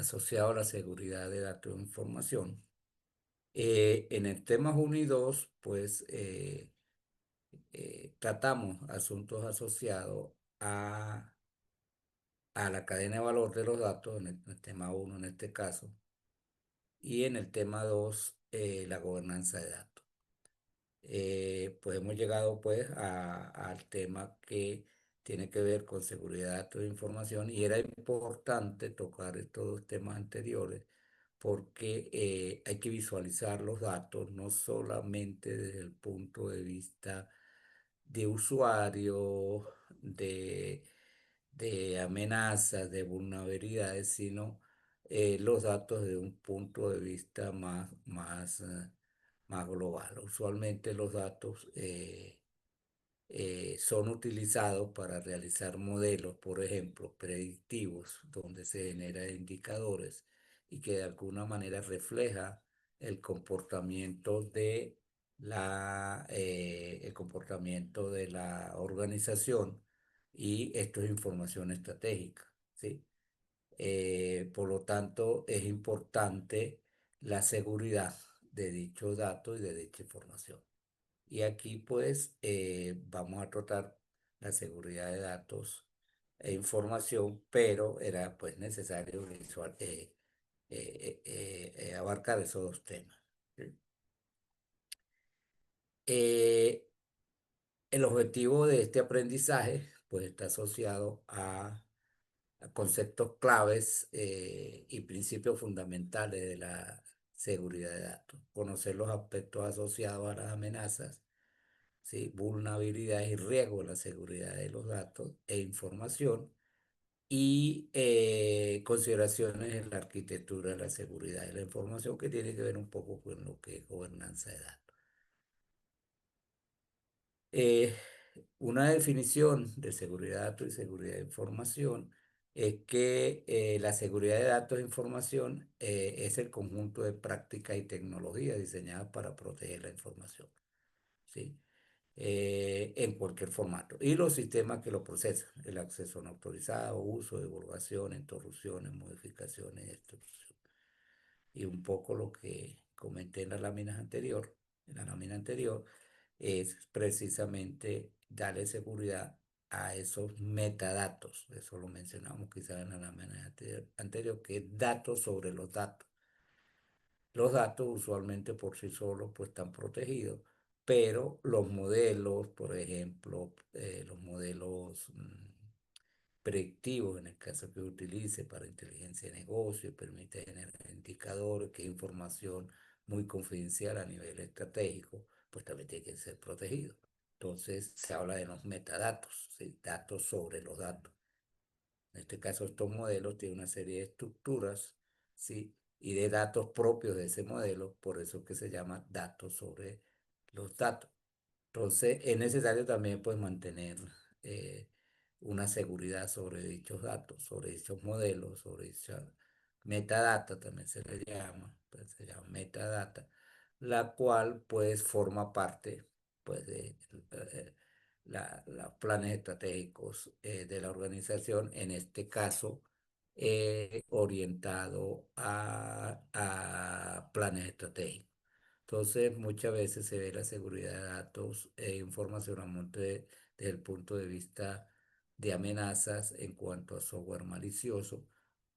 asociado a la seguridad de datos de información. En el tema 1 y 2, pues tratamos asuntos asociados a la cadena de valor de los datos, en el tema 1 en este caso, y en el tema 2 la gobernanza de datos. Pues hemos llegado pues al tema que tiene que ver con seguridad de datos de información y era importante tocar estos dos temas anteriores porque hay que visualizar los datos no solamente desde el punto de vista de usuario, de, de amenazas, de vulnerabilidades, sino los datos de un punto de vista más global. Usualmente los datos son utilizados para realizar modelos, por ejemplo, predictivos, donde se generan indicadores y que de alguna manera refleja el comportamiento el comportamiento de la organización y esto es información estratégica, ¿sí? Por lo tanto, es importante la seguridad de dichos datos y de dicha información. Y aquí pues vamos a tratar la seguridad de datos e información, pero era pues necesario abarcar esos dos temas. ¿Sí? Eh, el objetivo de este aprendizaje pues está asociado a conceptos claves y principios fundamentales de la seguridad de datos. Conocer los aspectos asociados a las amenazas, ¿sí? Vulnerabilidades y riesgo de la seguridad de los datos e información y consideraciones en la arquitectura de la seguridad de la información que tiene que ver un poco con lo que es gobernanza de datos. Eh, una definición de seguridad de datos y seguridad de información es que la seguridad de datos e información es el conjunto de prácticas y tecnologías diseñadas para proteger la información, ¿sí? En cualquier formato. Y los sistemas que lo procesan, el acceso no autorizado, uso, divulgación, interrupciones, modificaciones, destrucción. Y un poco lo que comenté en la lámina anterior, es precisamente darle seguridad a esos metadatos. Eso lo mencionamos quizás en la lámina anterior, que es datos sobre los datos. Los datos usualmente por sí solos pues están protegidos, pero los modelos, por ejemplo, los modelos predictivos, en el caso que utilice para inteligencia de negocio, permite generar indicadores, que es información muy confidencial a nivel estratégico, pues también tiene que ser protegido. Entonces se habla de los metadatos, ¿sí? Datos sobre los datos. En este caso, estos modelos tienen una serie de estructuras, ¿sí? Y de datos propios de ese modelo, por eso que se llama datos sobre los datos. Entonces, es necesario también pues, mantener eh, una seguridad sobre dichos datos, sobre dichos modelos, sobre dicha metadata, también se le llama, pues, se llama metadata, la cual pues forma parte pues, de los planes estratégicos de la organización, en este caso orientado a planes estratégicos. Entonces, muchas veces se ve la seguridad de datos e información desde el punto de vista de amenazas en cuanto a software malicioso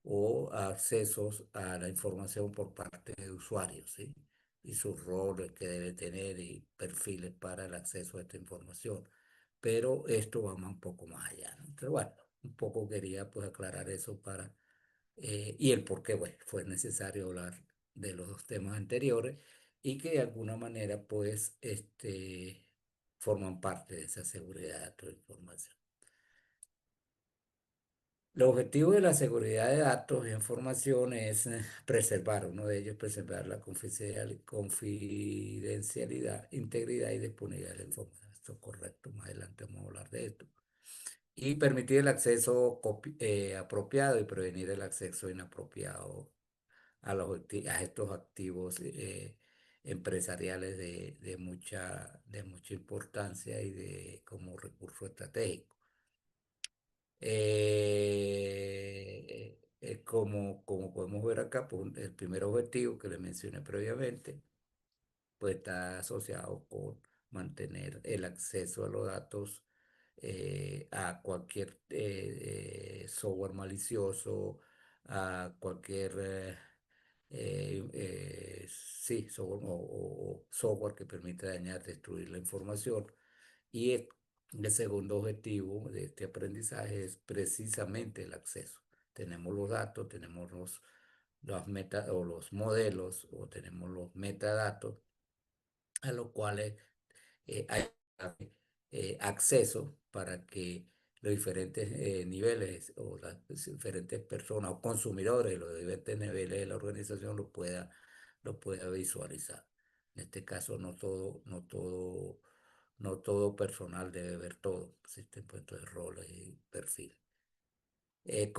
o accesos a la información por parte de usuarios, ¿sí? Y sus roles que debe tener y perfiles para el acceso a esta información. Pero esto va un poco más allá, ¿no? Entonces, bueno, un poco quería pues aclarar eso y el por qué, bueno, fue necesario hablar de los dos temas anteriores y que de alguna manera, pues, forman parte de esa seguridad de datos de información. Los objetivos de la seguridad de datos e información es preservar, uno de ellos, preservar la confidencialidad, integridad y disponibilidad de la información. Esto es correcto, más adelante vamos a hablar de esto. Y permitir el acceso apropiado y prevenir el acceso inapropiado a estos activos empresariales de mucha importancia y como recurso estratégico. como podemos ver acá, pues, el primer objetivo que le mencioné previamente, pues está asociado con mantener el acceso a los datos a cualquier software malicioso, a cualquier sí, software o software que permita dañar, destruir la información. Y el segundo objetivo de este aprendizaje es precisamente el acceso. Tenemos los datos, tenemos los meta o los modelos o tenemos los metadatos a los cuales hay acceso para que los diferentes niveles o las diferentes personas o consumidores de los diferentes niveles de la organización lo pueda visualizar. En este caso, no todo personal debe ver todo. Existen puestos de roles y perfiles. El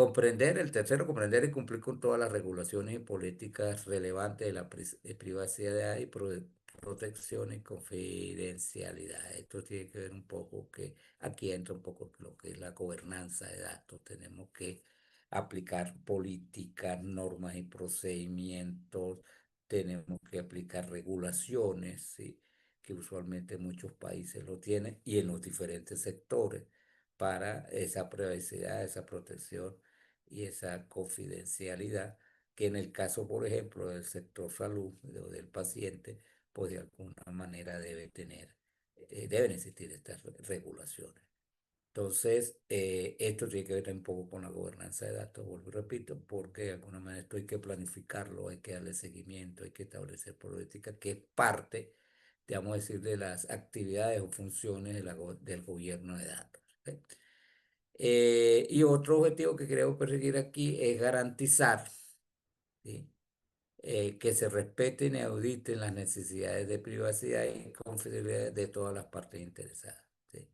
tercero, comprender y cumplir con todas las regulaciones y políticas relevantes de la privacidad y protección y confidencialidad. Esto tiene que ver un poco que aquí entra un poco lo que es la gobernanza de datos. Tenemos que aplicar políticas, normas y procedimientos. Tenemos que aplicar regulaciones, ¿sí? Que usualmente muchos países lo tienen y en los diferentes sectores para esa privacidad, esa protección y esa confidencialidad, que en el caso, por ejemplo, del sector salud o del paciente, pues de alguna manera deben existir estas regulaciones. Entonces, esto tiene que ver un poco con la gobernanza de datos, vuelvo y repito, porque de alguna manera esto hay que planificarlo, hay que darle seguimiento, hay que establecer políticas, que es parte, digamos decir, de las actividades o funciones del gobierno de datos. ¿Sí? Y otro objetivo que queremos perseguir aquí es garantizar, ¿sí? Que se respeten y auditen las necesidades de privacidad y confidencialidad de todas las partes interesadas. ¿Sí?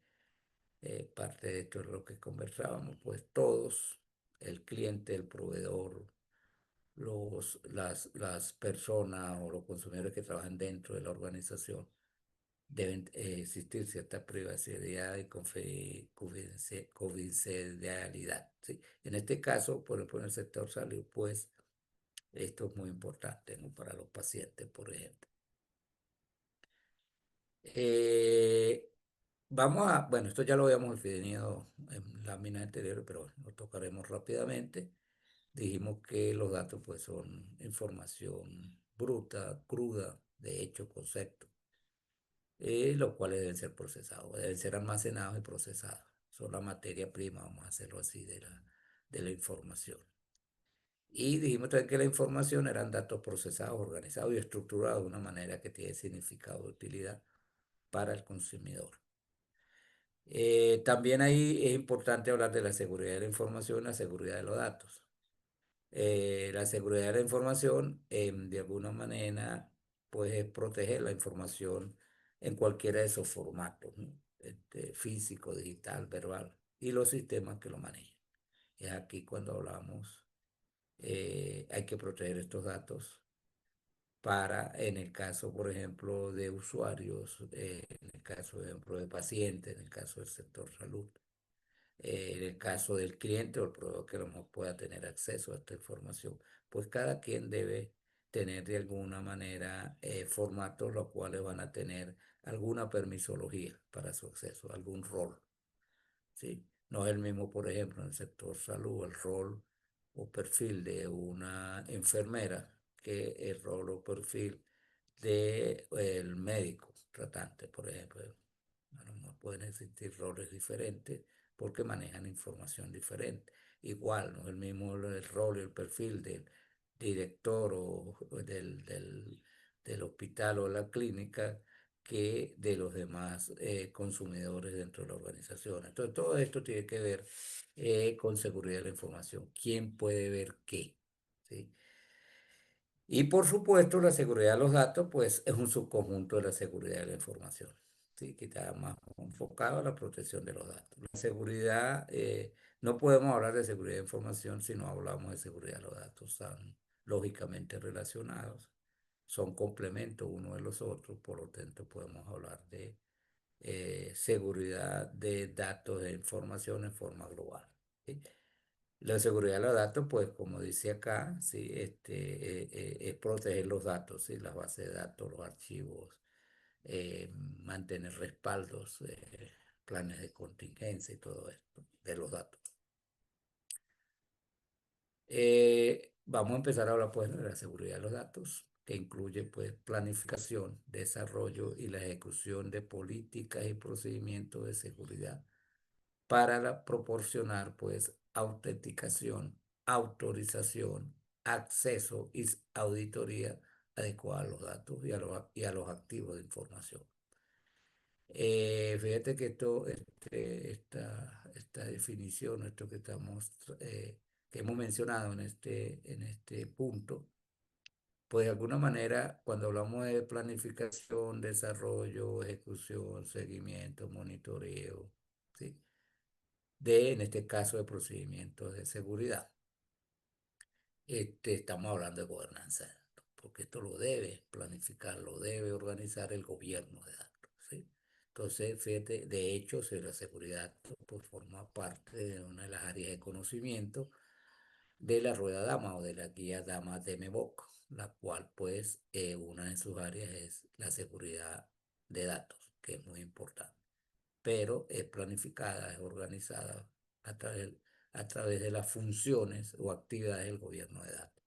Parte de esto es lo que conversábamos, pues todos, el cliente, el proveedor, las personas o los consumidores que trabajan dentro de la organización, deben existir cierta privacidad y confidencialidad. ¿Sí? En este caso, por ejemplo, en el sector salud, pues esto es muy importante, ¿no? Para los pacientes, por ejemplo. Eh, bueno, esto ya lo habíamos definido en láminas anteriores, pero lo tocaremos rápidamente. Dijimos que los datos pues son información bruta, cruda, de hecho, concepto, los cuales deben ser procesados, deben ser almacenados y procesados. Son la materia prima, vamos a hacerlo así, de la información. Y dijimos también que la información eran datos procesados, organizados y estructurados de una manera que tiene significado de utilidad para el consumidor. También ahí es importante hablar de la seguridad de la información, la seguridad de los datos. La seguridad de la información, de alguna manera, pues es proteger la información en cualquiera de esos formatos, ¿no? Físico, digital, verbal, y los sistemas que lo manejan. Es aquí cuando hablamos, hay que proteger estos datos para, en el caso, por ejemplo, de usuarios, en el caso, por ejemplo, de pacientes, en el caso del sector salud, en el caso del cliente o el proveedor que a lo mejor pueda tener acceso a esta información, pues cada quien debe tener de alguna manera formatos los cuales van a tener alguna permisología para su acceso, algún rol. ¿Sí? No es el mismo, por ejemplo, en el sector salud, el rol o perfil de una enfermera que el rol o perfil del médico tratante, por ejemplo. A lo mejor pueden existir roles diferentes porque manejan información diferente. Igual, no es el mismo el rol y el perfil del director o del hospital o la clínica que de los demás consumidores dentro de la organización. Entonces, todo esto tiene que ver con seguridad de la información. ¿Quién puede ver qué? ¿Sí? Y por supuesto, la seguridad de los datos, pues es un subconjunto de la seguridad de la información, ¿sí? Que está más enfocado a la protección de los datos. La seguridad, no podemos hablar de seguridad de información si no hablamos de seguridad de los datos. Están lógicamente relacionados, son complementos uno de los otros, por lo tanto podemos hablar de seguridad de datos de información en forma global. ¿Sí? La seguridad de los datos, pues como dice acá, sí, es proteger los datos, sí, las bases de datos, los archivos, mantener respaldos, planes de contingencia y todo esto de los datos. Vamos a empezar a hablar pues de la seguridad de los datos, que incluye pues planificación, desarrollo y la ejecución de políticas y procedimientos de seguridad para proporcionar pues autenticación, autorización, acceso y auditoría adecuada a los datos y a los activos de información. Fíjate que esta definición, esto que hemos mencionado en este punto, pues de alguna manera, cuando hablamos de planificación, desarrollo, ejecución, seguimiento, monitoreo, ¿sí? En este caso, de procedimientos de seguridad, estamos hablando de gobernanza de datos, porque esto lo debe planificar, lo debe organizar el gobierno de datos, ¿sí? Entonces, fíjate, de hecho, si la seguridad pues, forma parte de una de las áreas de conocimiento de la rueda Dama o de la guía Dama de MEVOC, la cual pues una de sus áreas es la seguridad de datos, que es muy importante, pero es planificada, es organizada a través, a través de las funciones o actividades del gobierno de datos.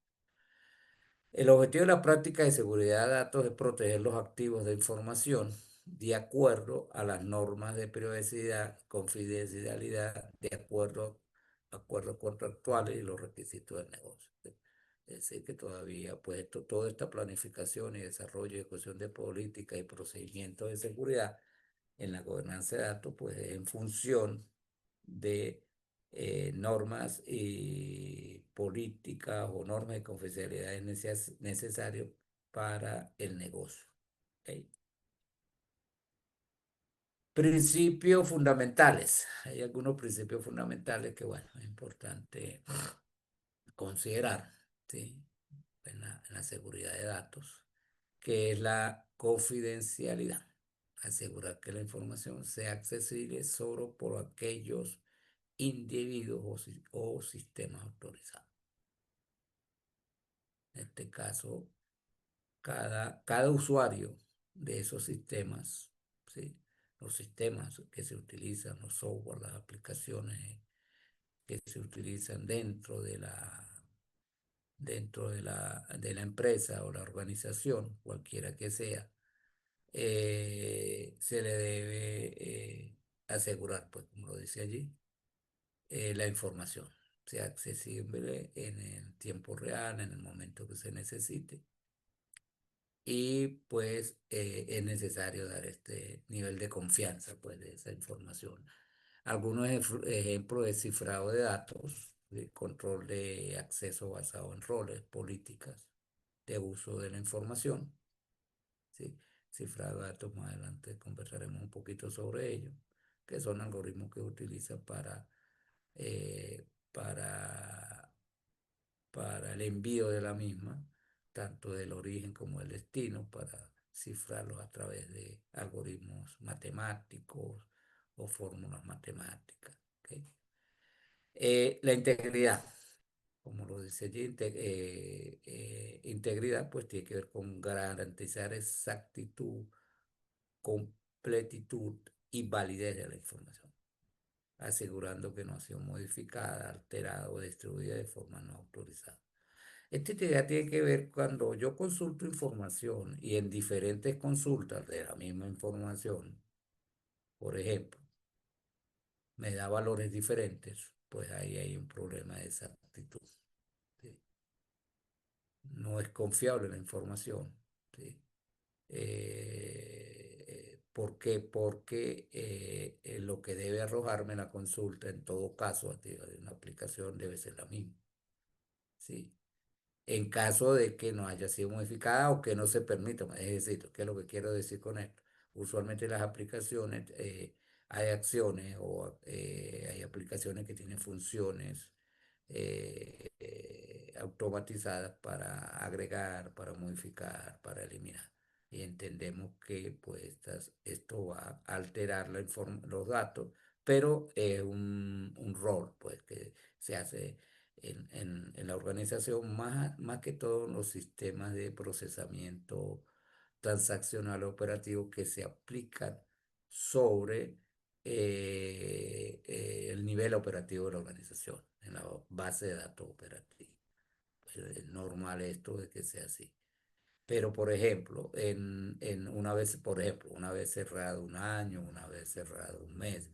El objetivo de la práctica de seguridad de datos es proteger los activos de información de acuerdo a las normas de privacidad, confidencialidad, de acuerdo a acuerdos contractuales y los requisitos del negocio. Es decir, que todavía, pues, toda esta planificación y desarrollo y ejecución de políticas y procedimientos de seguridad en la gobernanza de datos, pues, es en función de normas y políticas o normas de confidencialidad necesario para el negocio. ¿Ok? Principios fundamentales. Hay algunos principios fundamentales que, bueno, es importante considerar, ¿sí? En la seguridad de datos, que es la confidencialidad. Asegurar que la información sea accesible solo por aquellos individuos o sistemas autorizados. En este caso, cada usuario de esos sistemas, ¿sí? Los sistemas que se utilizan, los software, las aplicaciones que se utilizan dentro de la empresa o la organización, cualquiera que sea, se le debe asegurar, pues como lo dice allí, la información sea accesible en el tiempo real, en el momento que se necesite. Y pues es necesario dar este nivel de confianza pues, de esa información. Algunos ejemplos de cifrado de datos, de control de acceso basado en roles, políticas de uso de la información. ¿Sí? Cifrado de datos, más adelante conversaremos un poquito sobre ello, que son algoritmos que utilizan para para el envío de la misma, tanto del origen como del destino, para cifrarlos a través de algoritmos matemáticos o fórmulas matemáticas. ¿Ok? La integridad, como lo dice allí, integridad pues tiene que ver con garantizar exactitud, completitud y validez de la información, asegurando que no ha sido modificada, alterada o distribuida de forma no autorizada. Esta idea tiene que ver cuando yo consulto información y en diferentes consultas de la misma información, por ejemplo, me da valores diferentes, pues ahí hay un problema de exactitud. ¿Sí? No es confiable la información. ¿Sí? ¿Por qué? Porque lo que debe arrojarme la consulta en todo caso de una aplicación debe ser la misma. ¿Sí? En caso de que no haya sido modificada o que no se permita. Es decir, ¿qué es lo que quiero decir con esto? Usualmente las aplicaciones, hay acciones o hay aplicaciones que tienen funciones automatizadas para agregar, para modificar, para eliminar. Y entendemos que pues, esto va a alterar los datos pero es un rol pues, que se hace en la organización, más que todo en los sistemas de procesamiento transaccional operativo que se aplican sobre el nivel operativo de la organización, en la base de datos operativa. Es normal esto de que sea así. Pero, por ejemplo, en una vez, por ejemplo, una vez cerrado un año, una vez cerrado un mes,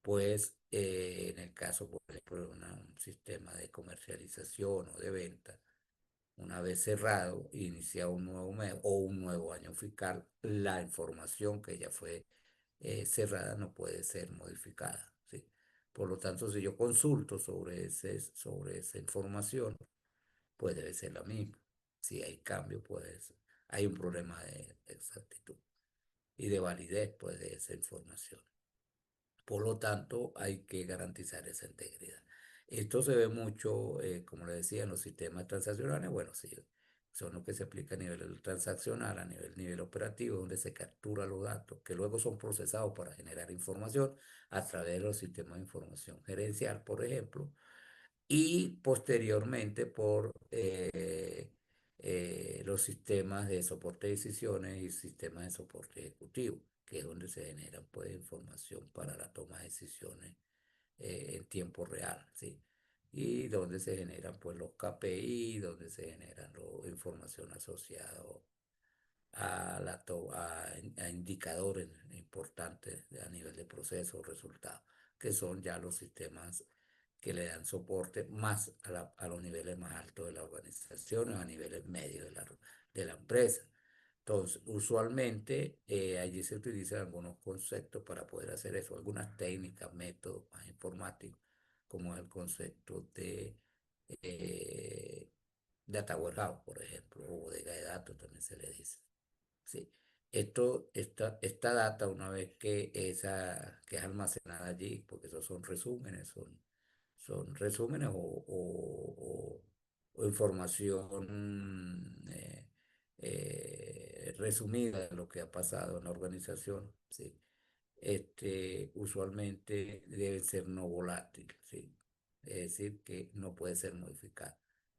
pues en el caso, por ejemplo, de un sistema de comercialización o de venta, una vez cerrado, inicia un nuevo mes o un nuevo año fiscal, la información que ya fue cerrada no puede ser modificada, ¿sí? Por lo tanto, si yo consulto sobre esa información, pues debe ser la misma. Si hay cambio, pues hay un problema de exactitud y de validez, pues, de esa información. Por lo tanto, hay que garantizar esa integridad. Esto se ve mucho, como le decía, en los sistemas transaccionales. Bueno, sí, son los que se aplican a nivel transaccional, a nivel operativo, donde se capturan los datos, que luego son procesados para generar información a través de los sistemas de información gerencial, por ejemplo, y posteriormente por los sistemas de soporte de decisiones y sistemas de soporte ejecutivo, que es donde se generan pues, información para la toma de decisiones en tiempo real, ¿sí? Y donde se generan pues, los KPI, donde se generan la información asociada a indicadores importantes a nivel de proceso o resultado, que son ya los sistemas que le dan soporte más a los niveles más altos de la organización o a niveles medios de la empresa. Entonces, usualmente allí se utilizan algunos conceptos para poder hacer eso, algunas técnicas, métodos más informáticos, como el concepto de eh, data warehouse, por ejemplo, o bodega de datos también se le dice. Sí. Esta data, una vez que es almacenada allí, porque esos son resúmenes, son resúmenes o información resumida de lo que ha pasado en la organización, ¿sí? Usualmente debe ser no volátil, ¿sí? Es decir, que no puede ser modificado.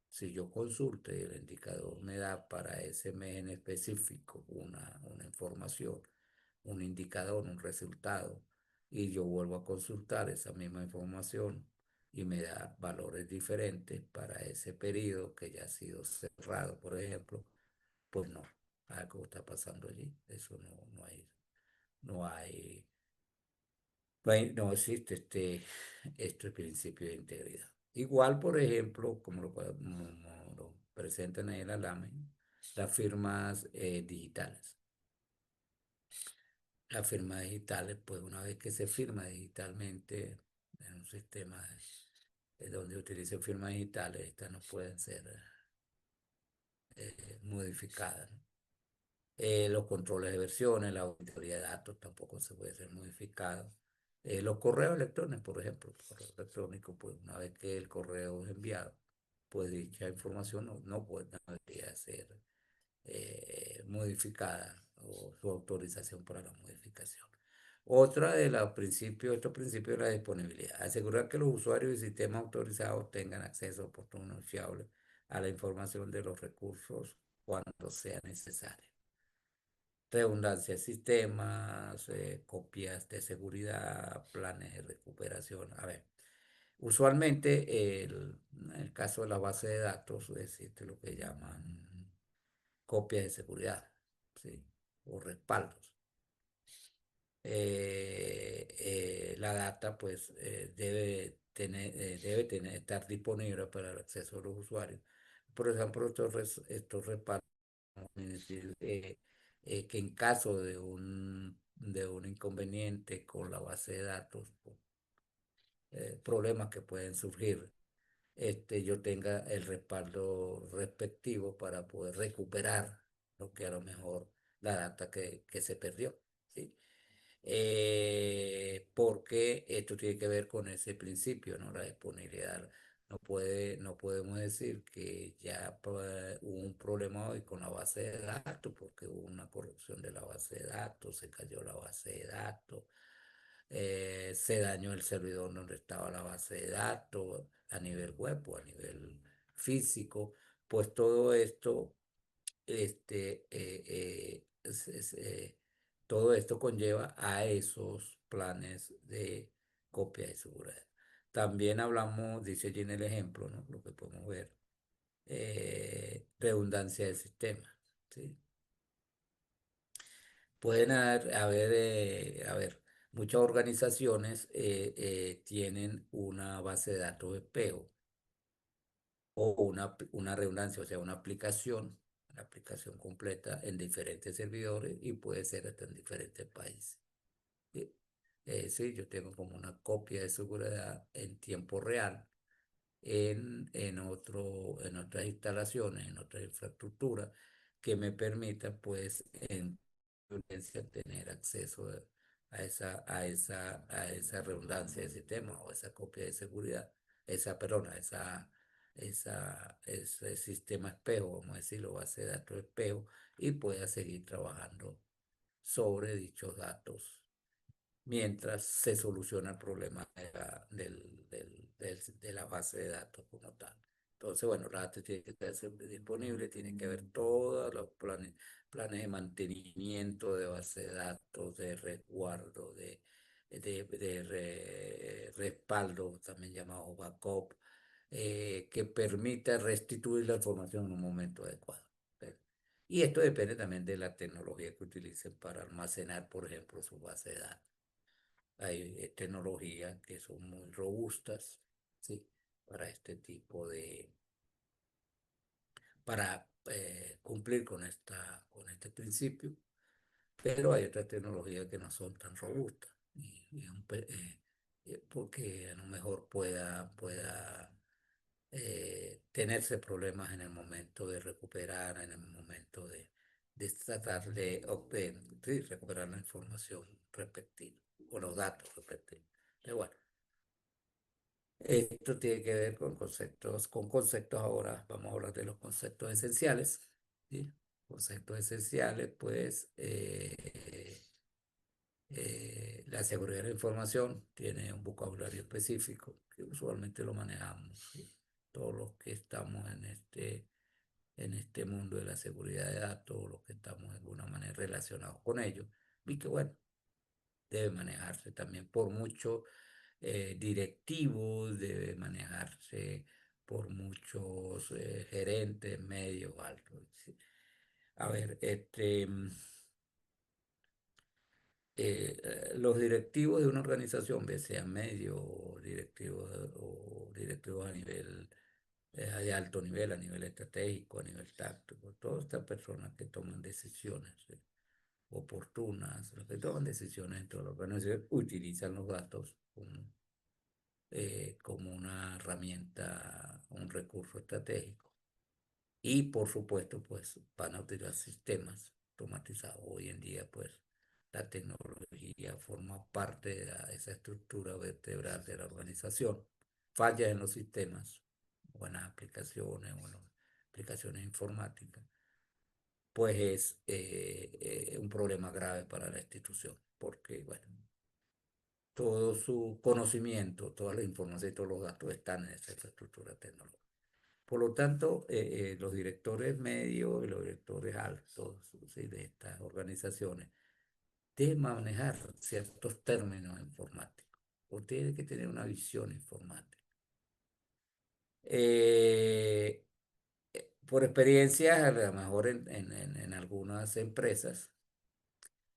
Si yo consulto y el indicador me da para ese mes en específico una información, un indicador, un resultado, y yo vuelvo a consultar esa misma información y me da valores diferentes para ese periodo que ya ha sido cerrado, por ejemplo, pues no, algo está pasando allí. Eso no hay no existe este principio de integridad. Igual, por ejemplo, como lo presentan en el ALAME, las firmas digitales. Las firmas digitales, pues una vez que se firma digitalmente en un sistema donde utilicen firmas digitales, estas no pueden ser modificadas, ¿no? Los controles de versiones, la auditoría de datos tampoco se puede ser modificado. Los correos electrónicos, por ejemplo, el correo electrónico, pues una vez que el correo es enviado, pues dicha información no debería ser modificada o su autorización para la modificación. Otra de los principios, estos principios de la disponibilidad, asegurar que los usuarios y sistemas autorizados tengan acceso oportuno y fiable a la información de los recursos cuando sea necesario. Redundancia de sistemas, copias de seguridad, planes de recuperación. A ver, usualmente en el caso de la base de datos existe lo que llaman copias de seguridad, ¿sí? O respaldos. La data pues estar disponible para el acceso de los usuarios. Por ejemplo, estos respaldos, es decir, que en caso de un inconveniente con la base de datos, problemas que pueden surgir, yo tenga el respaldo respectivo para poder recuperar lo que a lo mejor la data que se perdió, ¿sí? Porque esto tiene que ver con ese principio, ¿no? La disponibilidad. No podemos decir que ya hubo un problema hoy con la base de datos porque hubo una corrupción de la base de datos, se cayó la base de datos, se dañó el servidor donde estaba la base de datos a nivel web o a nivel físico, pues todo esto, todo esto conlleva a esos planes de copia de seguridad. También hablamos, dice allí en el ejemplo, ¿no? Lo que podemos ver, redundancia del sistema, ¿sí? Pueden haber, muchas organizaciones tienen una base de datos espejo o una redundancia, o sea, una aplicación completa en diferentes servidores y puede ser hasta en diferentes países. Sí, sí, yo tengo como una copia de seguridad en tiempo real en otras instalaciones, en otras infraestructuras que me permita, pues, en urgencia tener acceso a esa redundancia de sistema o esa copia de seguridad, perdona, ese sistema espejo, vamos a decirlo, base de datos espejo, y pueda seguir trabajando sobre dichos datos mientras se soluciona el problema de la base de datos como tal. Entonces, bueno, la data tiene que estar siempre disponible, tiene que haber todos los planes de mantenimiento de base de datos, de resguardo, de respaldo, también llamado backup, que permita restituir la información en un momento adecuado. ¿Ves? Y esto depende también de la tecnología que utilicen para almacenar, por ejemplo, su base de datos. Hay tecnologías que son muy robustas, ¿sí? Para este tipo para cumplir con este principio, pero hay otras tecnologías que no son tan robustas porque a lo mejor pueda tenerse problemas en el momento de recuperar, en el momento de tratar sí, recuperar la información respectiva o los datos respectivos. Pero bueno, esto tiene que ver con conceptos ahora, vamos a hablar de los conceptos esenciales, ¿sí? Conceptos esenciales, pues la seguridad de la información tiene un vocabulario específico que usualmente lo manejamos, ¿sí? Todos los que estamos en este mundo de la seguridad de datos, los que estamos de alguna manera relacionados con ello, y que bueno, debe manejarse también por muchos directivos, debe manejarse por muchos gerentes medios altos. ¿Sí? A ver, los directivos de una organización, ya sean medios o directivos a nivel de alto nivel, a nivel estratégico, a nivel táctico, todas estas personas que toman decisiones oportunas, los que toman decisiones en toda la organización, utilizan los datos como una herramienta, un recurso estratégico. Y por supuesto, pues van a utilizar sistemas automatizados. Hoy en día, pues la tecnología forma parte de esa estructura vertebral de la organización. Fallas en los sistemas, buenas aplicaciones, buenas aplicaciones informáticas, pues es un problema grave para la institución, porque, bueno, todo su conocimiento, toda la información y todos los datos están en esa infraestructura tecnológica. Por lo tanto, los directores medios y los directores altos, ¿sí? De estas organizaciones deben manejar ciertos términos informáticos o tienen que tener una visión informática. Eh, por experiencia, a lo mejor en algunas empresas,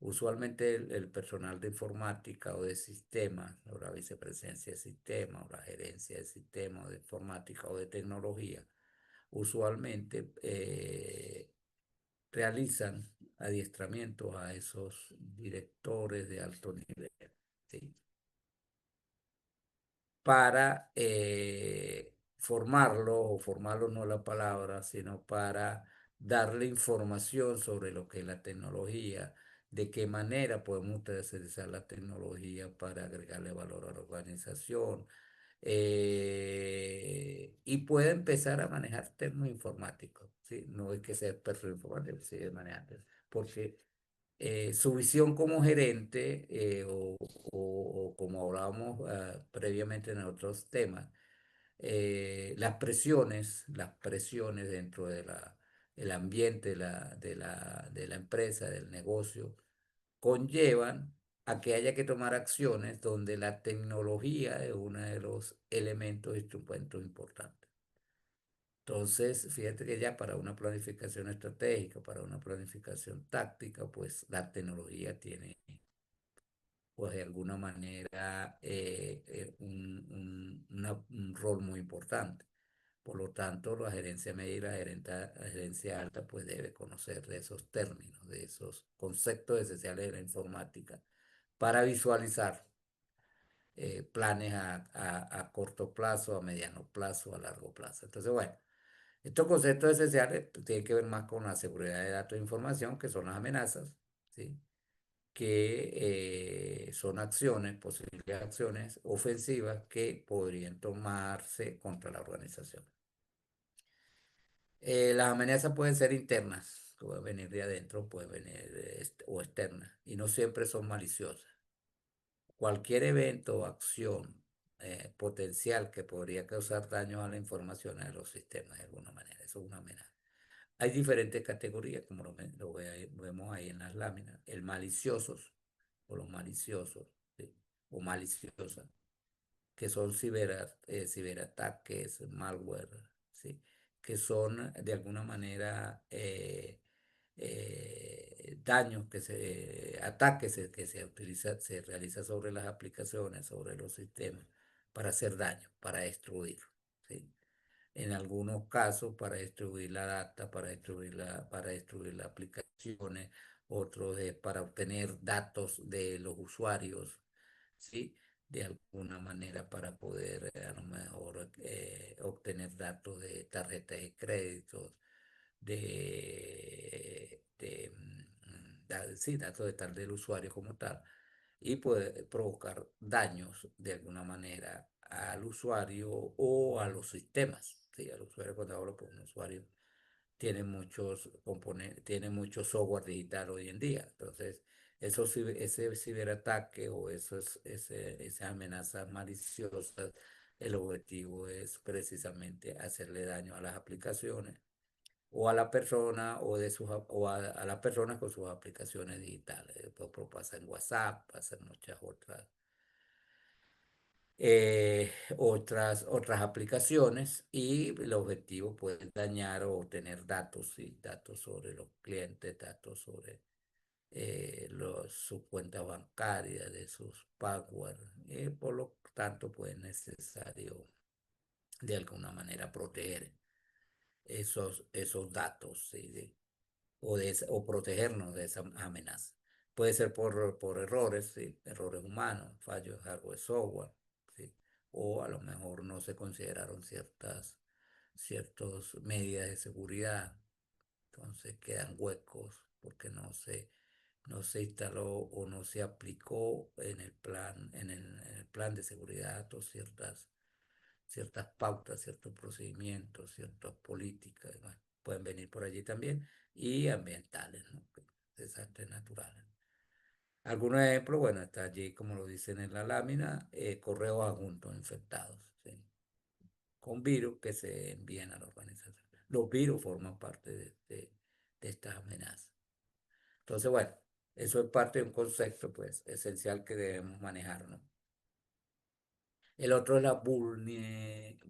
usualmente el personal de informática o de sistemas, o la vicepresidencia de sistemas, o la gerencia de sistemas, o de informática o de tecnología, usualmente realizan adiestramientos a esos directores de alto nivel, ¿sí? Para formarlo, o formarlo no la palabra, sino para darle información sobre lo que es la tecnología, de qué manera podemos utilizar la tecnología para agregarle valor a la organización, y puede empezar a manejar términos informáticos, ¿sí? No es que sea experto en informática, sí, de manejar, porque Su visión como gerente o como hablábamos previamente en otros temas, las presiones dentro de el ambiente de la empresa, del negocio, conllevan a que haya que tomar acciones donde la tecnología es uno de los elementos, instrumentos importantes. Entonces, fíjate que ya para una planificación estratégica, para una planificación táctica, pues la tecnología tiene, pues de alguna manera, un rol muy importante. Por lo tanto, la gerencia media y la gerencia alta, pues debe conocer de esos términos, de esos conceptos esenciales de la informática, para visualizar planes a corto plazo, a mediano plazo, a largo plazo. Entonces, bueno. Estos conceptos esenciales pues, tienen que ver más con la seguridad de datos e información, que son las amenazas, ¿sí? Que son acciones, posibles acciones ofensivas que podrían tomarse contra la organización. Las amenazas pueden ser internas, pueden venir de adentro, pueden venir o externas, y no siempre son maliciosas. Cualquier evento o acción potencial que podría causar daño a la información de los sistemas de alguna manera, eso es una amenaza. Hay diferentes categorías, como vemos ahí en las láminas. El maliciosos o los maliciosos, ¿sí? O maliciosas, que son ciberataques, malware, ¿sí? Que son de alguna manera daños ataques que se realiza sobre las aplicaciones, sobre los sistemas, para hacer daño, para destruir, ¿sí? En algunos casos para distribuir la data, para distribuir las aplicaciones, otros es para obtener datos de los usuarios, ¿sí? De alguna manera para poder a lo mejor obtener datos de tarjetas de crédito, sí, datos de tal del usuario como tal, y puede provocar daños de alguna manera al usuario o a los sistemas. Sí, al usuario, cuando hablo con un usuario, tiene muchos componentes, tiene mucho software digital hoy en día. Entonces, ese ciberataque o esas amenazas maliciosas, el objetivo es precisamente hacerle daño a las aplicaciones o a la persona a las personas con sus aplicaciones digitales. Después pasa en WhatsApp, pasa en muchas otras aplicaciones, y el objetivo puede dañar o obtener datos, ¿sí? Datos sobre los clientes, datos sobre sus cuentas bancarias, de sus passwords. Por lo tanto, pues es necesario de alguna manera proteger esos datos, ¿sí? O protegernos de esa amenaza. Puede ser por errores, ¿sí? Errores humanos, fallos de hardware, software, ¿sí? O a lo mejor no se consideraron ciertas medidas de seguridad, entonces quedan huecos porque no se instaló o no se aplicó en el plan de seguridad o ciertas pautas, ciertos procedimientos, ciertas políticas, bueno, pueden venir por allí también, y ambientales, ¿no? Desastres naturales. Algunos ejemplos, bueno, está allí, como lo dicen en la lámina, correos adjuntos infectados, ¿sí? Con virus que se envían a la organización. Los virus forman parte de estas amenazas. Entonces, bueno, eso es parte de un concepto, pues, esencial que debemos manejar, ¿no? El otro es la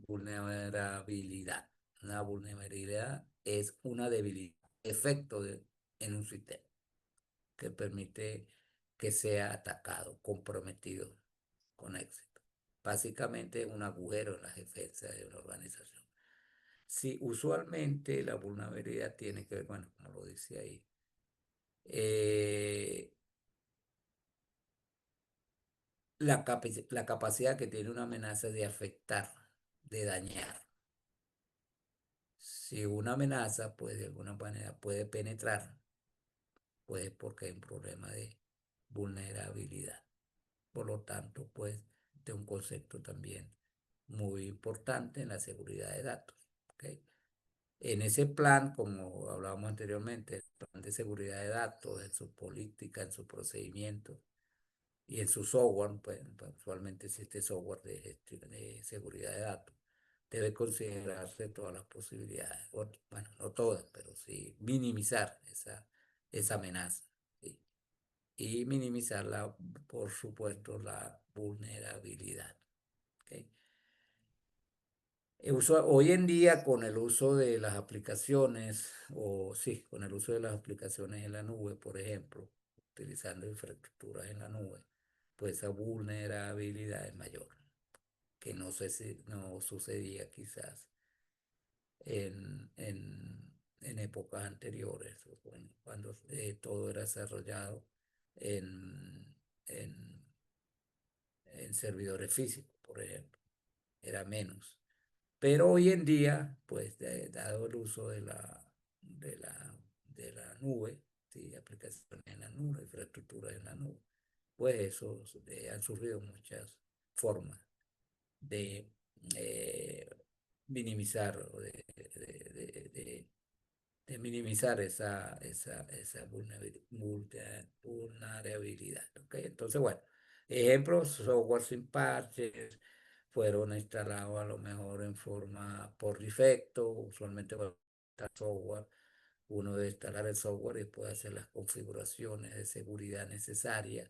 vulnerabilidad. Una vulnerabilidad es una debilidad, en un sistema que permite que sea atacado, comprometido con éxito. Básicamente es un agujero en la defensa de una organización. Sí, usualmente la vulnerabilidad tiene que ver, bueno, como lo dice ahí, eh, la capacidad que tiene una amenaza de afectar, de dañar. Si una amenaza, pues de alguna manera puede penetrar, pues porque hay un problema de vulnerabilidad. Por lo tanto, pues de un concepto también muy importante en la seguridad de datos. ¿Ok? En ese plan, como hablábamos anteriormente, el plan de seguridad de datos, en su política, en su procedimiento y en su software, pues usualmente existe software de gestión de seguridad de datos, debe considerarse todas las posibilidades, bueno, no todas, pero sí minimizar esa amenaza, ¿sí? Y minimizar, por supuesto, la vulnerabilidad. ¿Ok? Hoy en día, con el uso de las aplicaciones, o sí, con el uso de las aplicaciones en la nube, por ejemplo, utilizando infraestructuras en la nube, pues esa vulnerabilidad es mayor, que no sé si no sucedía quizás en épocas anteriores, o cuando todo era desarrollado en, en, en servidores físicos, por ejemplo, era menos. Pero hoy en día, pues dado el uso de la nube, ¿sí? Aplicaciones en la nube, infraestructura en la nube, pues eso han surgido muchas formas de eh, minimizar o de minimizar esa vulnerabilidad. ¿Ok? Entonces, bueno, ejemplos, software sin parches, fueron instalados a lo mejor en forma por defecto, usualmente cuando está software, uno debe instalar el software y puede hacer las configuraciones de seguridad necesarias,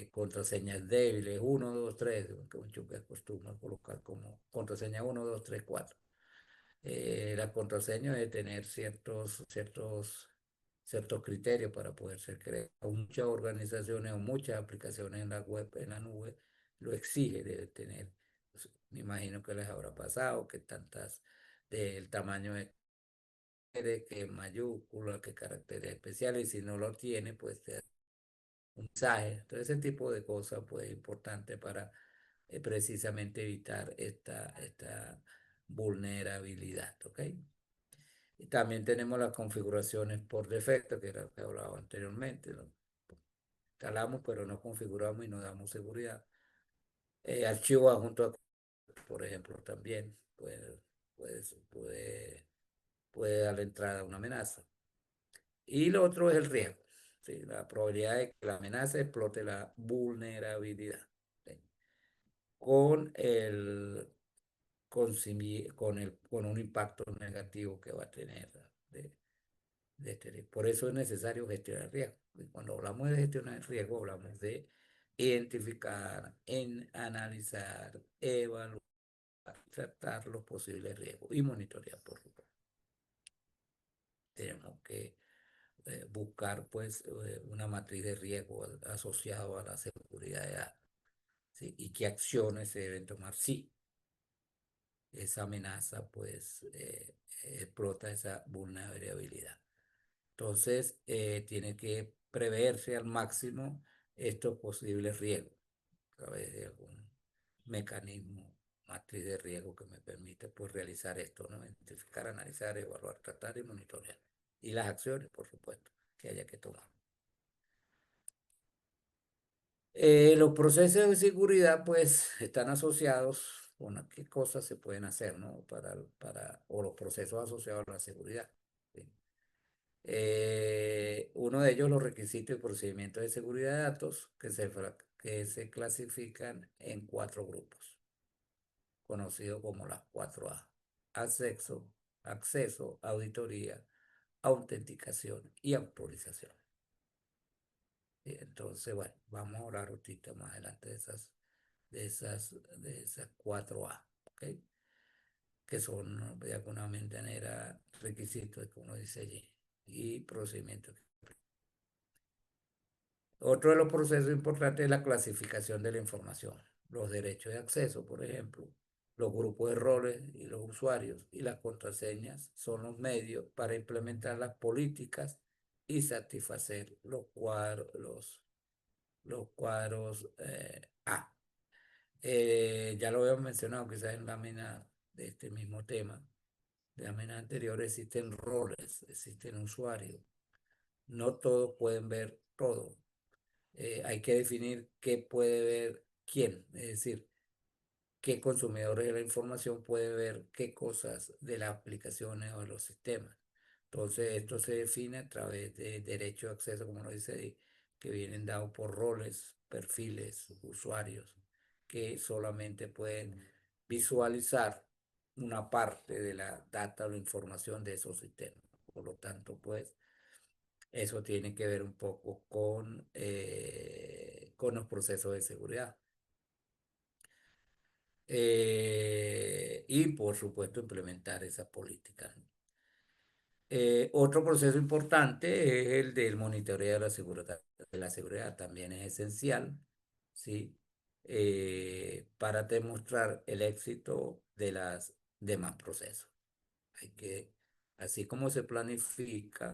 contraseñas débiles, 1, 2, 3, que muchos que acostumbran colocar como contraseña 1, 2, 3, 4. La contraseña debe tener ciertos criterios para poder ser creada. Muchas organizaciones o muchas aplicaciones en la web, en la nube, lo exige, debe tener. Pues, me imagino que les habrá pasado que tantas del tamaño que mayúscula, que caracteres especiales, y si no lo tiene, pues te da un mensaje. Entonces, ese tipo de cosas, pues, es importante para precisamente evitar esta vulnerabilidad, ¿ok? Y también tenemos las configuraciones por defecto, que era lo que hablaba anteriormente, ¿no? Instalamos, pero no configuramos y no damos seguridad. Archivo adjunto a, por ejemplo, también puede dar entrada a una amenaza. Y lo otro es el riesgo, ¿sí? La probabilidad de que la amenaza explote la vulnerabilidad, ¿sí? Con el, con un impacto negativo que va a tener Por eso es necesario gestionar el riesgo. Y cuando hablamos de gestionar el riesgo, hablamos de identificar, analizar, evaluar, tratar los posibles riesgos y monitorear, por supuesto. Tenemos que buscar pues una matriz de riesgo asociado a la seguridad de datos, ¿sí? Y qué acciones se deben tomar si esa amenaza pues explota esa vulnerabilidad. Entonces, tiene que preverse al máximo estos posibles riesgos a través de algún mecanismo, matriz de riesgo que me permita pues realizar esto, ¿no? Identificar, analizar, evaluar, tratar y monitorear. Y las acciones, por supuesto, que haya que tomar. Los procesos de seguridad pues están asociados con qué cosas se pueden hacer, ¿no? O los procesos asociados a la seguridad. ¿Sí? Uno de ellos, los requisitos y procedimientos de seguridad de datos que se clasifican en 4 grupos, conocidos como las 4A: acceso, auditoría, autenticación y autorización. Y entonces, bueno, vamos a hablar ahorita más adelante de esas 4A, ¿ok? Que son de alguna manera requisitos, como dice allí, y procedimientos. Otro de los procesos importantes es la clasificación de la información, los derechos de acceso, por ejemplo, los grupos de roles y los usuarios, y las contraseñas son los medios para implementar las políticas y satisfacer los cuadros A. Ya lo habíamos mencionado quizás en lámina de este mismo tema. De láminas anteriores existen roles, existen usuarios. No todos pueden ver todo. Hay que definir qué puede ver quién. Es decir, qué consumidores de la información puede ver qué cosas de las aplicaciones o de los sistemas. Entonces, esto se define a través de derechos de acceso, como lo dice ahí, que vienen dados por roles, perfiles, usuarios, que solamente pueden visualizar una parte de la data o la información de esos sistemas. Por lo tanto, pues, eso tiene que ver un poco con los procesos de seguridad. Y por supuesto implementar esa política. Otro proceso importante es el del monitoreo de la seguridad. La seguridad también es esencial, ¿sí? Para demostrar el éxito de los demás procesos. Hay que, así como se planifica,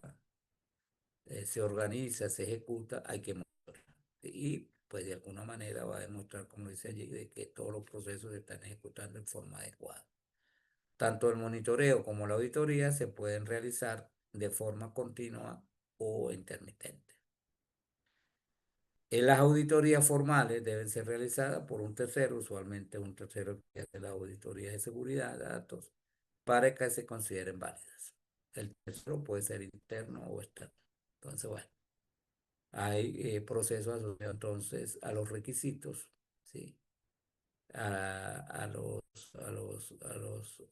se organiza, se ejecuta, hay que monitorear. Y pues de alguna manera va a demostrar, como dice allí, de que todos los procesos se están ejecutando en forma adecuada. Tanto el monitoreo como la auditoría se pueden realizar de forma continua o intermitente. Las auditorías formales deben ser realizadas por un tercero, usualmente un tercero que hace la auditoría de seguridad de datos, para que se consideren válidas. El tercero puede ser interno o externo. Entonces, bueno, hay procesos asociados entonces a los requisitos, ¿sí? A los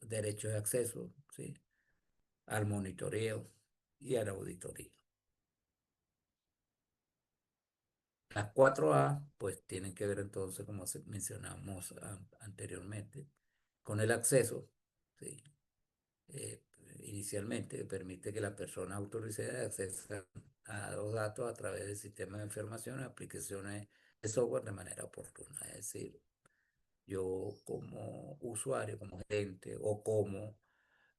derechos de acceso, ¿sí? Al monitoreo y a la auditoría. Las 4A pues tienen que ver entonces, como mencionamos anteriormente, con el acceso, ¿sí? Eh, Inicialmente permite que la persona autorizada acceda a los datos a través del sistema de información y aplicaciones de software de manera oportuna. Es decir, yo como usuario, como gerente o como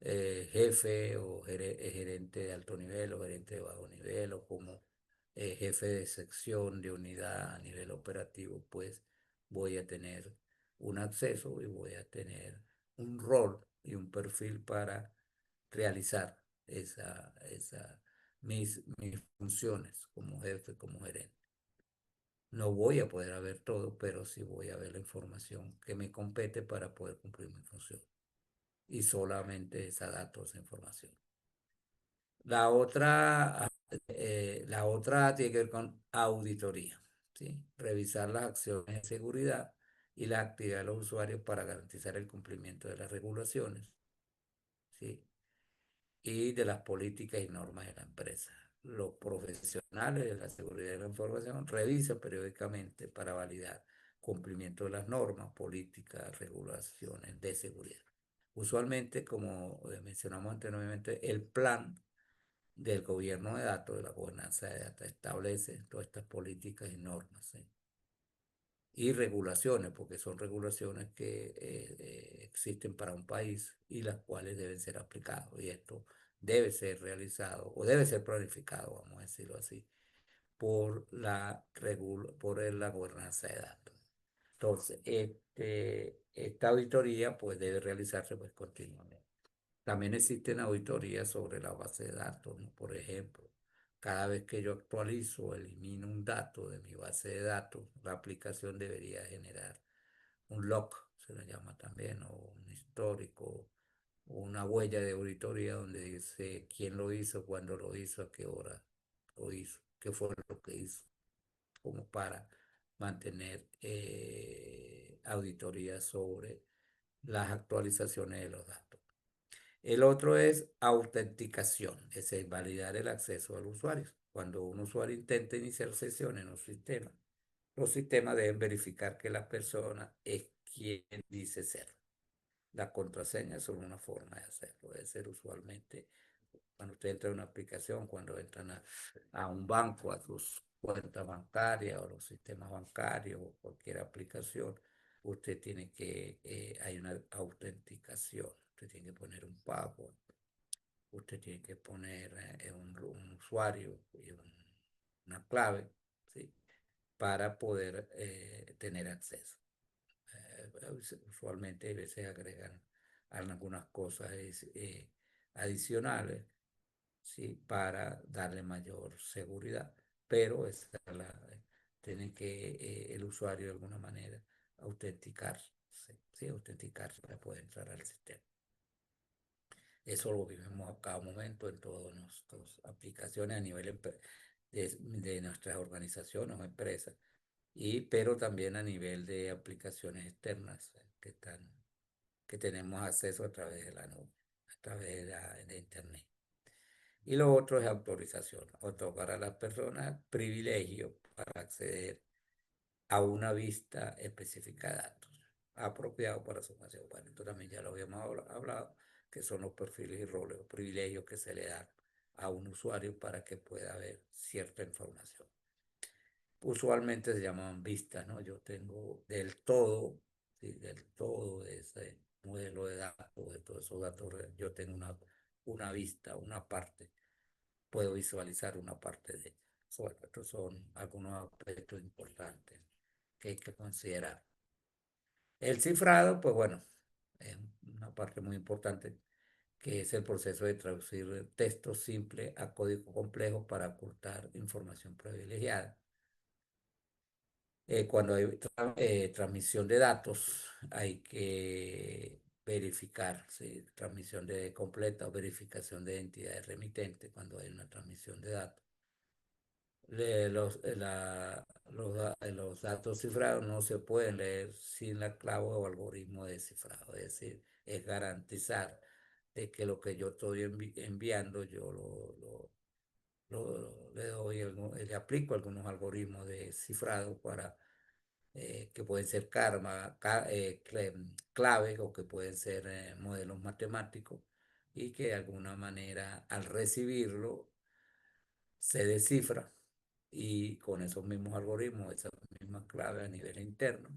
jefe o gerente de alto nivel o gerente de bajo nivel o como jefe de sección de unidad a nivel operativo, pues voy a tener un acceso y voy a tener un rol y un perfil para realizar mis funciones como jefe, como gerente. No voy a poder ver todo, pero sí voy a ver la información que me compete para poder cumplir mi función. Y solamente esa datos, esa información. La otra tiene que ver con auditoría, ¿sí? Revisar las acciones de seguridad y las actividades de los usuarios para garantizar el cumplimiento de las regulaciones, ¿sí? Y de las políticas y normas de la empresa. Los profesionales de la seguridad de la información revisan periódicamente para validar cumplimiento de las normas, políticas, regulaciones de seguridad. Usualmente, como mencionamos anteriormente, el plan del gobierno de datos, de la gobernanza de datos, establece todas estas políticas y normas, ¿sí? Y regulaciones, porque son regulaciones que existen para un país y las cuales deben ser aplicadas. Y esto debe ser realizado o debe ser planificado, vamos a decirlo así, por la gobernanza de datos. Entonces, esta auditoría pues debe realizarse pues continuamente. También existen auditorías sobre la base de datos, ¿no? Por ejemplo, cada vez que yo actualizo o elimino un dato de mi base de datos, la aplicación debería generar un log, se le llama también, o un histórico, o una huella de auditoría donde dice quién lo hizo, cuándo lo hizo, a qué hora lo hizo, qué fue lo que hizo, como para mantener auditorías sobre las actualizaciones de los datos. El otro es autenticación, es decir, validar el acceso al usuario. Cuando un usuario intenta iniciar sesión en un sistema, los sistemas deben verificar que la persona es quien dice ser. Las contraseñas son una forma de hacerlo. Es ser usualmente cuando usted entra a una aplicación, cuando entran a un banco, a sus cuentas bancarias o los sistemas bancarios o cualquier aplicación, usted tiene hay una autenticación. Usted tiene que poner un password, usted tiene que poner un usuario y una clave, ¿sí? Para poder tener acceso. Usualmente a veces agregan algunas cosas adicionales, ¿sí? Para darle mayor seguridad, pero tiene que el usuario de alguna manera autenticar. Sí, sí, autenticarse para poder entrar al sistema. Eso lo vivimos a cada momento en todas nuestras aplicaciones a nivel de nuestras organizaciones o empresas, pero también a nivel de aplicaciones externas que tenemos acceso a través de la nube, a través de Internet. Y lo otro es autorización, otorgar a las personas privilegios para acceder a una vista específica de datos apropiados para su función. Bueno, esto también ya lo habíamos hablado, que son los perfiles y roles o privilegios que se le dan a un usuario para que pueda ver cierta información. Usualmente se llaman vistas, ¿no? Yo tengo del todo, sí, del todo de ese modelo de datos, de todos esos datos, yo tengo una vista, una parte, puedo visualizar una parte de ella. Bueno, estos son algunos aspectos importantes que hay que considerar. El cifrado, pues bueno, es una parte muy importante, que es el proceso de traducir texto simple a código complejo para ocultar información privilegiada. Cuando hay transmisión de datos, hay que verificar, ¿sí? Transmisión de completa o verificación de identidad de remitente cuando hay una transmisión de datos. Los datos cifrados no se pueden leer sin la clave o algoritmo de cifrado, es decir, es garantizar de que lo que yo estoy enviando, yo le doy, le aplico algunos algoritmos de cifrado para que pueden ser claves o que pueden ser modelos matemáticos y que de alguna manera al recibirlo se descifra y con esos mismos algoritmos, esas mismas claves a nivel interno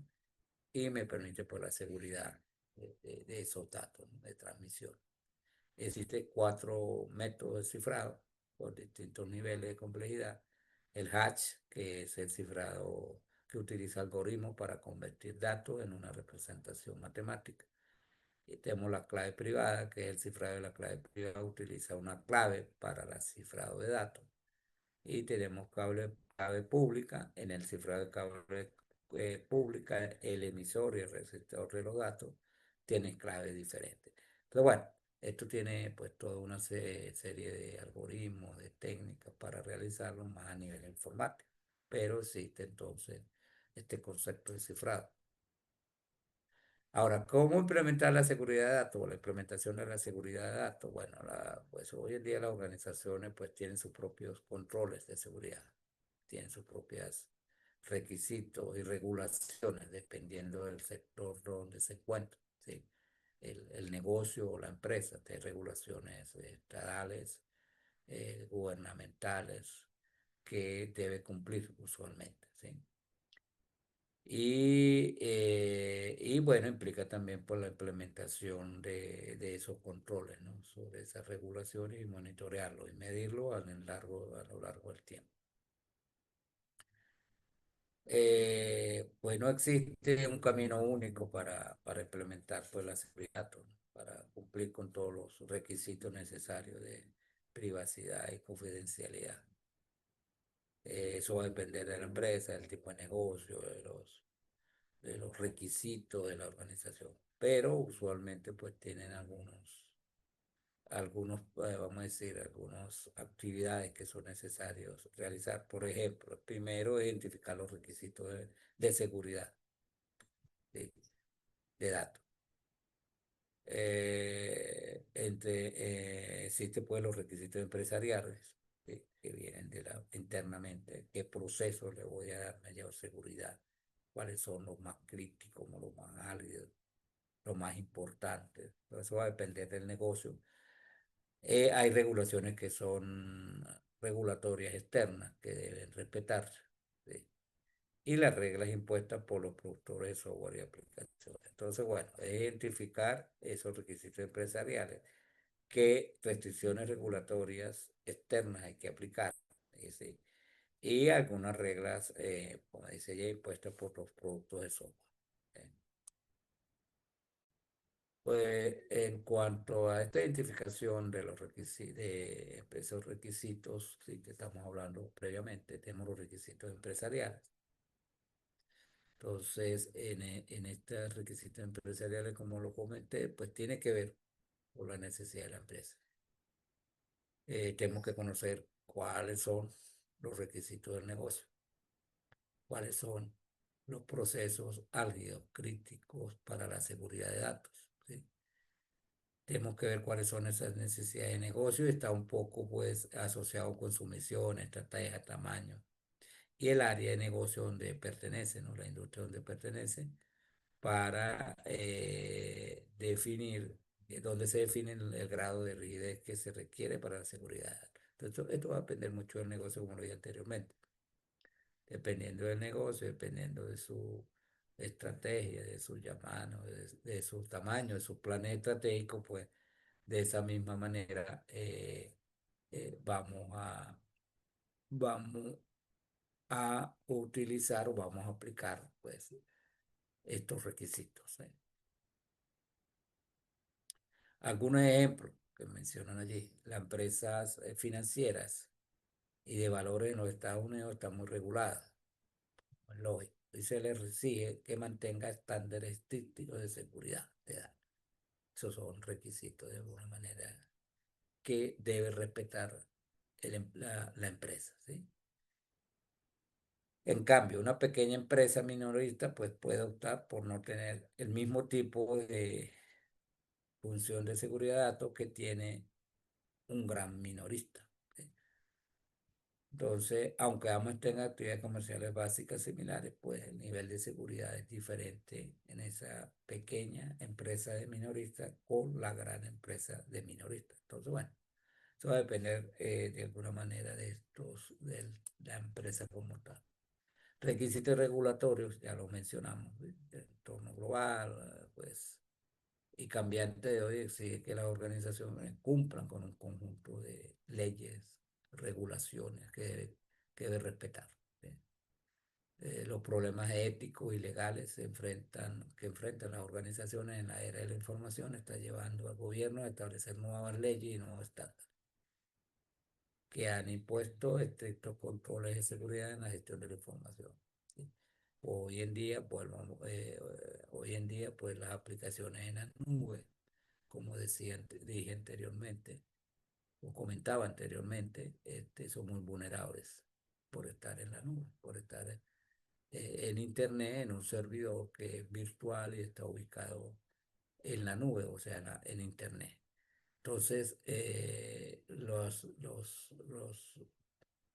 y me permite por la seguridad de esos datos, ¿no? De transmisión. Existen cuatro métodos de cifrado por distintos niveles de complejidad. El hash, que es el cifrado que utiliza algoritmos para convertir datos en una representación matemática. Y tenemos la clave privada, que es el cifrado de la clave privada, utiliza una clave para el cifrado de datos. Y tenemos clave pública. En el cifrado de clave pública, el emisor y el receptor de los datos tienen claves diferentes. Pero bueno, esto tiene pues toda una serie de algoritmos, de técnicas para realizarlo más a nivel informático. Pero existe entonces este concepto de cifrado. Ahora, ¿cómo implementar la seguridad de datos? La implementación de la seguridad de datos. Bueno, pues hoy en día las organizaciones pues tienen sus propios controles de seguridad, tienen sus propios requisitos y regulaciones dependiendo del sector donde se encuentra, ¿sí? El negocio o la empresa tiene regulaciones estatales, gubernamentales que debe cumplir usualmente, ¿sí? Y bueno, implica también por la implementación de esos controles, ¿no? Sobre esas regulaciones y monitorearlo y medirlo a lo largo del tiempo. Pues no existe un camino único para implementar pues, la seguridad, ¿no? Para cumplir con todos los requisitos necesarios de privacidad y confidencialidad. Eso va a depender de la empresa, del tipo de negocio, de los requisitos de la organización, pero usualmente pues tienen vamos a decir, algunas actividades que son necesarios realizar. Por ejemplo, primero identificar los requisitos de seguridad de, de datos. Existen pues los requisitos empresariales, ¿sí? Que vienen internamente, qué procesos le voy a dar mayor seguridad, cuáles son los más críticos, los más álgidos, lo más importante. Pero eso va a depender del negocio. Hay regulaciones que son regulatorias externas que deben respetarse, ¿sí? Y las reglas impuestas por los productores de software y aplicaciones. Entonces, bueno, es identificar esos requisitos empresariales, qué restricciones regulatorias externas hay que aplicar, ¿sí? Y algunas reglas, como dice ya, impuestas por los productos de software. ¿Sí? Pues en cuanto a esta identificación de los requisitos, de esos requisitos, sí, que estamos hablando previamente, tenemos los requisitos empresariales. Entonces, en estos requisitos empresariales, como lo comenté, pues tiene que ver con la necesidad de la empresa. Tenemos que conocer cuáles son los requisitos del negocio, cuáles son los procesos álgidos, críticos para la seguridad de datos. ¿Sí? Tenemos que ver cuáles son esas necesidades de negocio y está un poco pues asociado con su misión, estrategia, tamaño y el área de negocio donde pertenece, ¿no? La industria donde pertenece, para definir, donde se define el grado de rigidez que se requiere para la seguridad. Entonces, esto va a depender mucho del negocio, como lo dije anteriormente. Dependiendo del negocio, dependiendo de su estrategia, de su llamado, de su tamaño, de su plan estratégico, pues de esa misma manera vamos a utilizar o vamos a aplicar pues estos requisitos. Algunos ejemplos que mencionan allí, las empresas financieras y de valores en los Estados Unidos están muy reguladas, es lógico, y se les exige que mantenga estándares estrictos de seguridad de datos. Esos son requisitos de alguna manera que debe respetar la empresa, ¿sí? En cambio, una pequeña empresa minorista pues puede optar por no tener el mismo tipo de función de seguridad de datos que tiene un gran minorista. ¿Sí? Entonces, aunque ambos tengan actividades comerciales básicas similares, pues el nivel de seguridad es diferente en esa pequeña empresa de minorista con la gran empresa de minorista. Entonces, bueno, eso va a depender de alguna manera de la empresa como tal. Requisitos regulatorios, ya lo mencionamos, ¿sí? El entorno global, pues, y cambiante de hoy exige que las organizaciones cumplan con un conjunto de leyes, regulaciones que debe respetar. ¿Sí? Los problemas éticos y legales que enfrentan las organizaciones en la era de la información está llevando al gobierno a establecer nuevas leyes y nuevos estándares que han impuesto estrictos controles de seguridad en la gestión de la información. ¿Sí? Hoy en día, pues, hoy en día, pues las aplicaciones en la nube, como dije anteriormente, o comentaba anteriormente, son muy vulnerables por estar en la nube, por estar en Internet, en un servidor que es virtual y está ubicado en la nube, o sea, en Internet. Entonces,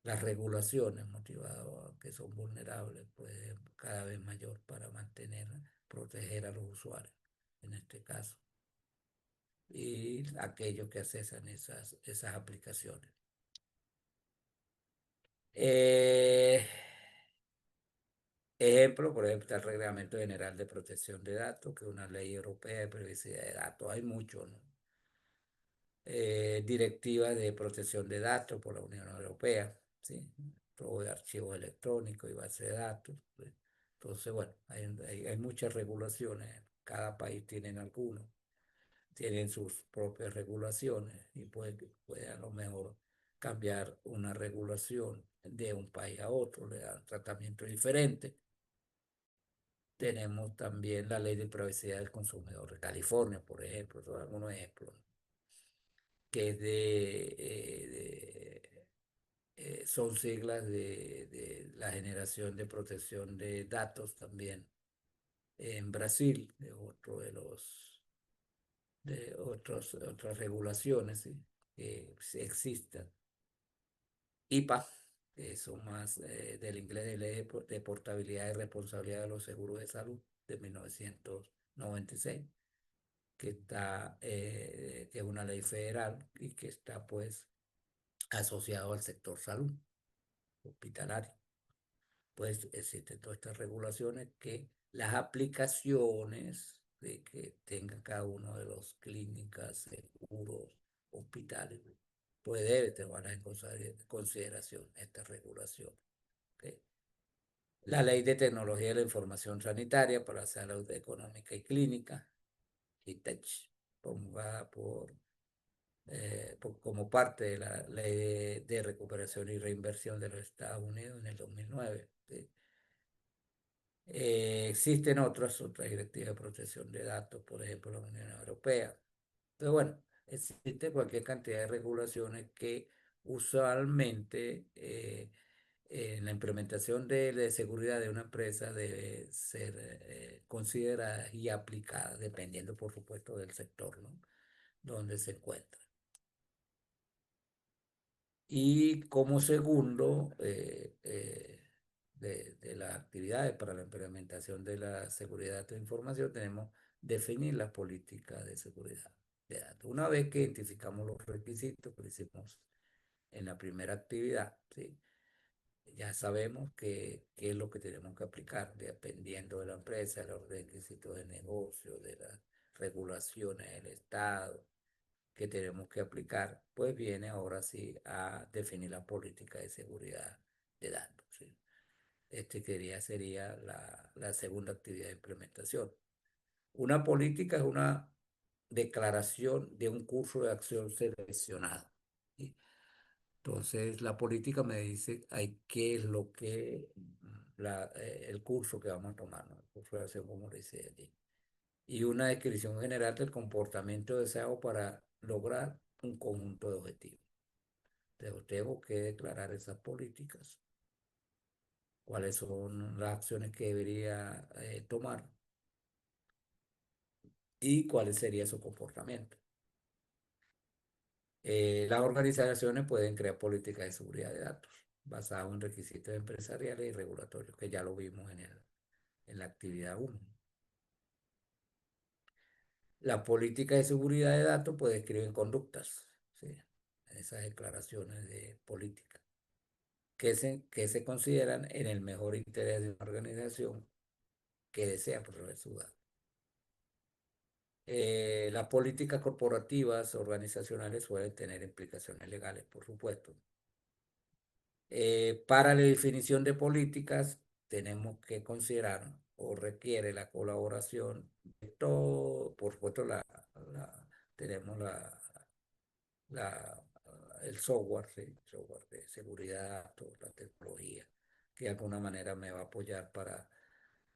las regulaciones motivadas a que son vulnerables, pues cada vez mayor para proteger a los usuarios, en este caso, y aquellos que accesan esas aplicaciones. Eh, Ejemplo, por ejemplo, está el Reglamento General de Protección de Datos, que es una ley europea de privacidad de datos. Hay muchos, ¿no? Directivas de protección de datos por la Unión Europea, ¿sí? Todo de archivos electrónicos y bases de datos. ¿Sí? Entonces, bueno, hay muchas regulaciones. Cada país tiene algunos, tienen sus propias regulaciones y puede a lo mejor cambiar una regulación de un país a otro, le dan tratamiento diferente. Tenemos también la ley de privacidad del consumidor de California, por ejemplo, son algunos ejemplos, que es son siglas de la generación de protección de datos también en Brasil, otras regulaciones, ¿sí? Que sí existan. IPA, que son más del inglés de ley de portabilidad y responsabilidad de los seguros de salud de 1996, que es una ley federal y que está pues asociado al sector salud hospitalario. Pues existen todas estas regulaciones que las aplicaciones de que tenga cada uno de los clínicas, seguros, hospitales, pues debe tomar en consideración esta regulación. ¿Okay? La Ley de Tecnología de la Información Sanitaria para la Salud Económica y Clínica, ITECH, promulgada como parte de la Ley de Recuperación y Reinversión de los Estados Unidos en el 2009. ¿Sí? Existen otras directivas de protección de datos, por ejemplo, la Unión Europea. Entonces, bueno, existe cualquier cantidad de regulaciones que usualmente en la implementación de seguridad de una empresa debe ser considerada y aplicada, dependiendo, por supuesto, del sector, ¿no? Donde se encuentra. Y como segundo, de las actividades para la implementación de la seguridad de información, tenemos definir la política de seguridad de datos. Una vez que identificamos los requisitos que hicimos en la primera actividad, ¿sí? Ya sabemos qué es lo que tenemos que aplicar, dependiendo de la empresa, los requisitos de negocio, de las regulaciones del Estado que tenemos que aplicar, pues viene ahora sí a definir la política de seguridad de datos, ¿sí? Sería la segunda actividad de implementación. Una política es una declaración de un curso de acción seleccionado, ¿sí? Entonces, la política me dice qué es lo que el curso que vamos a tomar, ¿no? El curso de acción, como dice allí. Y una descripción general del comportamiento deseado para lograr un conjunto de objetivos. Entonces, tengo que declarar esas políticas, cuáles son las acciones que debería tomar y cuál sería su comportamiento. Las organizaciones pueden crear políticas de seguridad de datos basadas en requisitos empresariales y regulatorios, que ya lo vimos en la actividad 1. La política de seguridad de datos puede describir conductas, ¿sí? Esas declaraciones de política, que se consideran en el mejor interés de una organización que desea proteger su datos. Las políticas corporativas organizacionales suelen tener implicaciones legales, por supuesto. Para la definición de políticas tenemos que considerar o requiere la colaboración de todo, por supuesto, tenemos la, el software, ¿sí? Software de seguridad, toda la tecnología, que de alguna manera me va a apoyar para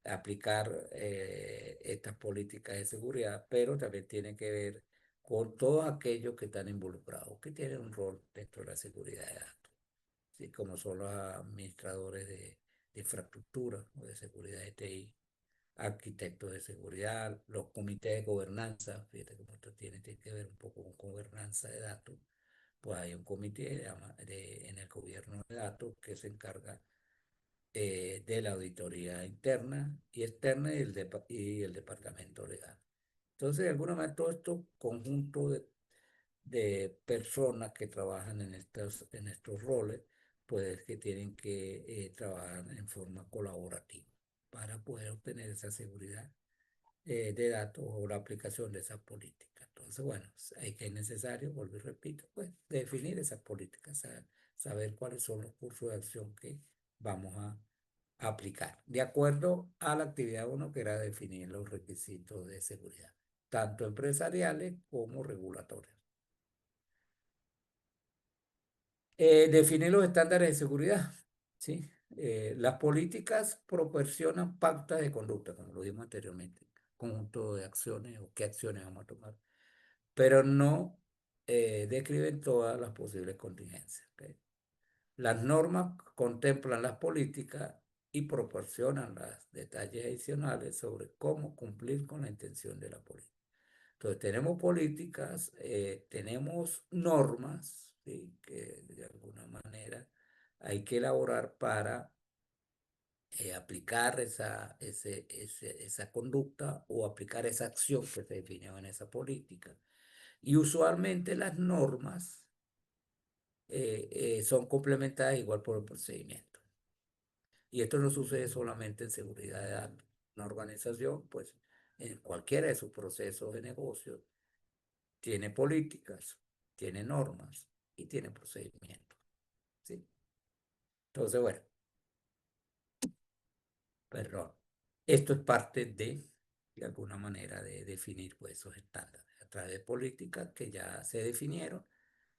aplicar estas políticas de seguridad, pero también tiene que ver con todos aquellos que están involucrados, que tienen un rol dentro de la seguridad de datos, ¿sí? Como son los administradores de infraestructura o de seguridad de TI, arquitectos de seguridad, los comités de gobernanza, fíjate cómo esto tiene que ver un poco con gobernanza de datos, pues hay un comité en el gobierno de datos que se encarga de la auditoría interna y externa y el departamento legal. Entonces, de alguna manera, todo esto conjunto de personas que trabajan en estos roles, pues que tienen que trabajar en forma colaborativa para poder obtener esa seguridad de datos o la aplicación de esas políticas. Entonces, bueno, hay que es necesario, vuelvo y repito, pues definir esas políticas, saber cuáles son los cursos de acción que vamos a aplicar, de acuerdo a la actividad 1 que era definir los requisitos de seguridad, tanto empresariales como regulatorios. Definir los estándares de seguridad, ¿sí? Las políticas proporcionan pautas de conducta, como lo dijimos anteriormente, conjunto de acciones o qué acciones vamos a tomar, pero no describen todas las posibles contingencias, ¿ok? Las normas contemplan las políticas y proporcionan los detalles adicionales sobre cómo cumplir con la intención de la política. Entonces, tenemos políticas, tenemos normas, ¿sí? Que de alguna manera hay que elaborar para aplicar esa conducta o aplicar esa acción que se definió en esa política. Y usualmente las normas son complementadas igual por el procedimiento. Y esto no sucede solamente en seguridad de datos. Una organización, pues, en cualquiera de sus procesos de negocio, tiene políticas, tiene normas y tiene procedimientos, ¿sí? Entonces, bueno, perdón. Esto es parte de alguna manera, de definir pues, esos estándares a través de políticas que ya se definieron,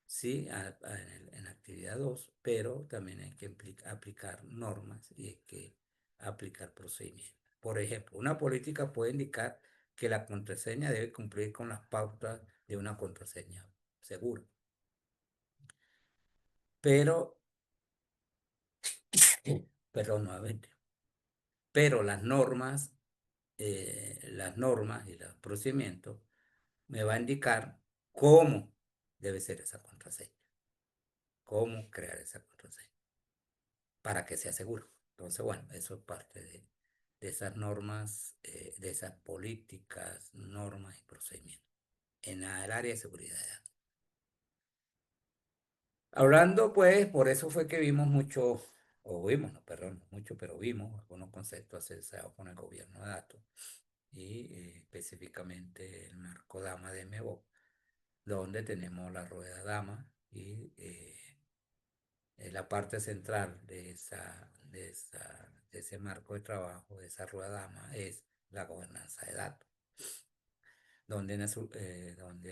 sí, en actividad 2, pero también hay que aplicar normas y hay que aplicar procedimientos. Por ejemplo, una política puede indicar que la contraseña debe cumplir con las pautas de una contraseña segura, pero, perdón, nuevamente, pero las normas y los procedimientos me va a indicar cómo debe ser esa contraseña, cómo crear esa contraseña para que sea seguro. Entonces, bueno, eso es parte de esas normas, de esas políticas, normas y procedimientos en el área de seguridad de datos. Hablando, pues, por eso fue que vimos mucho, o vimos, no, perdón, no mucho, pero vimos algunos conceptos asociados con el gobierno de datos y específicamente el marco DAMA de MBO, donde tenemos la rueda DAMA y la parte central de ese marco de trabajo, de esa rueda DAMA, es la gobernanza de datos, donde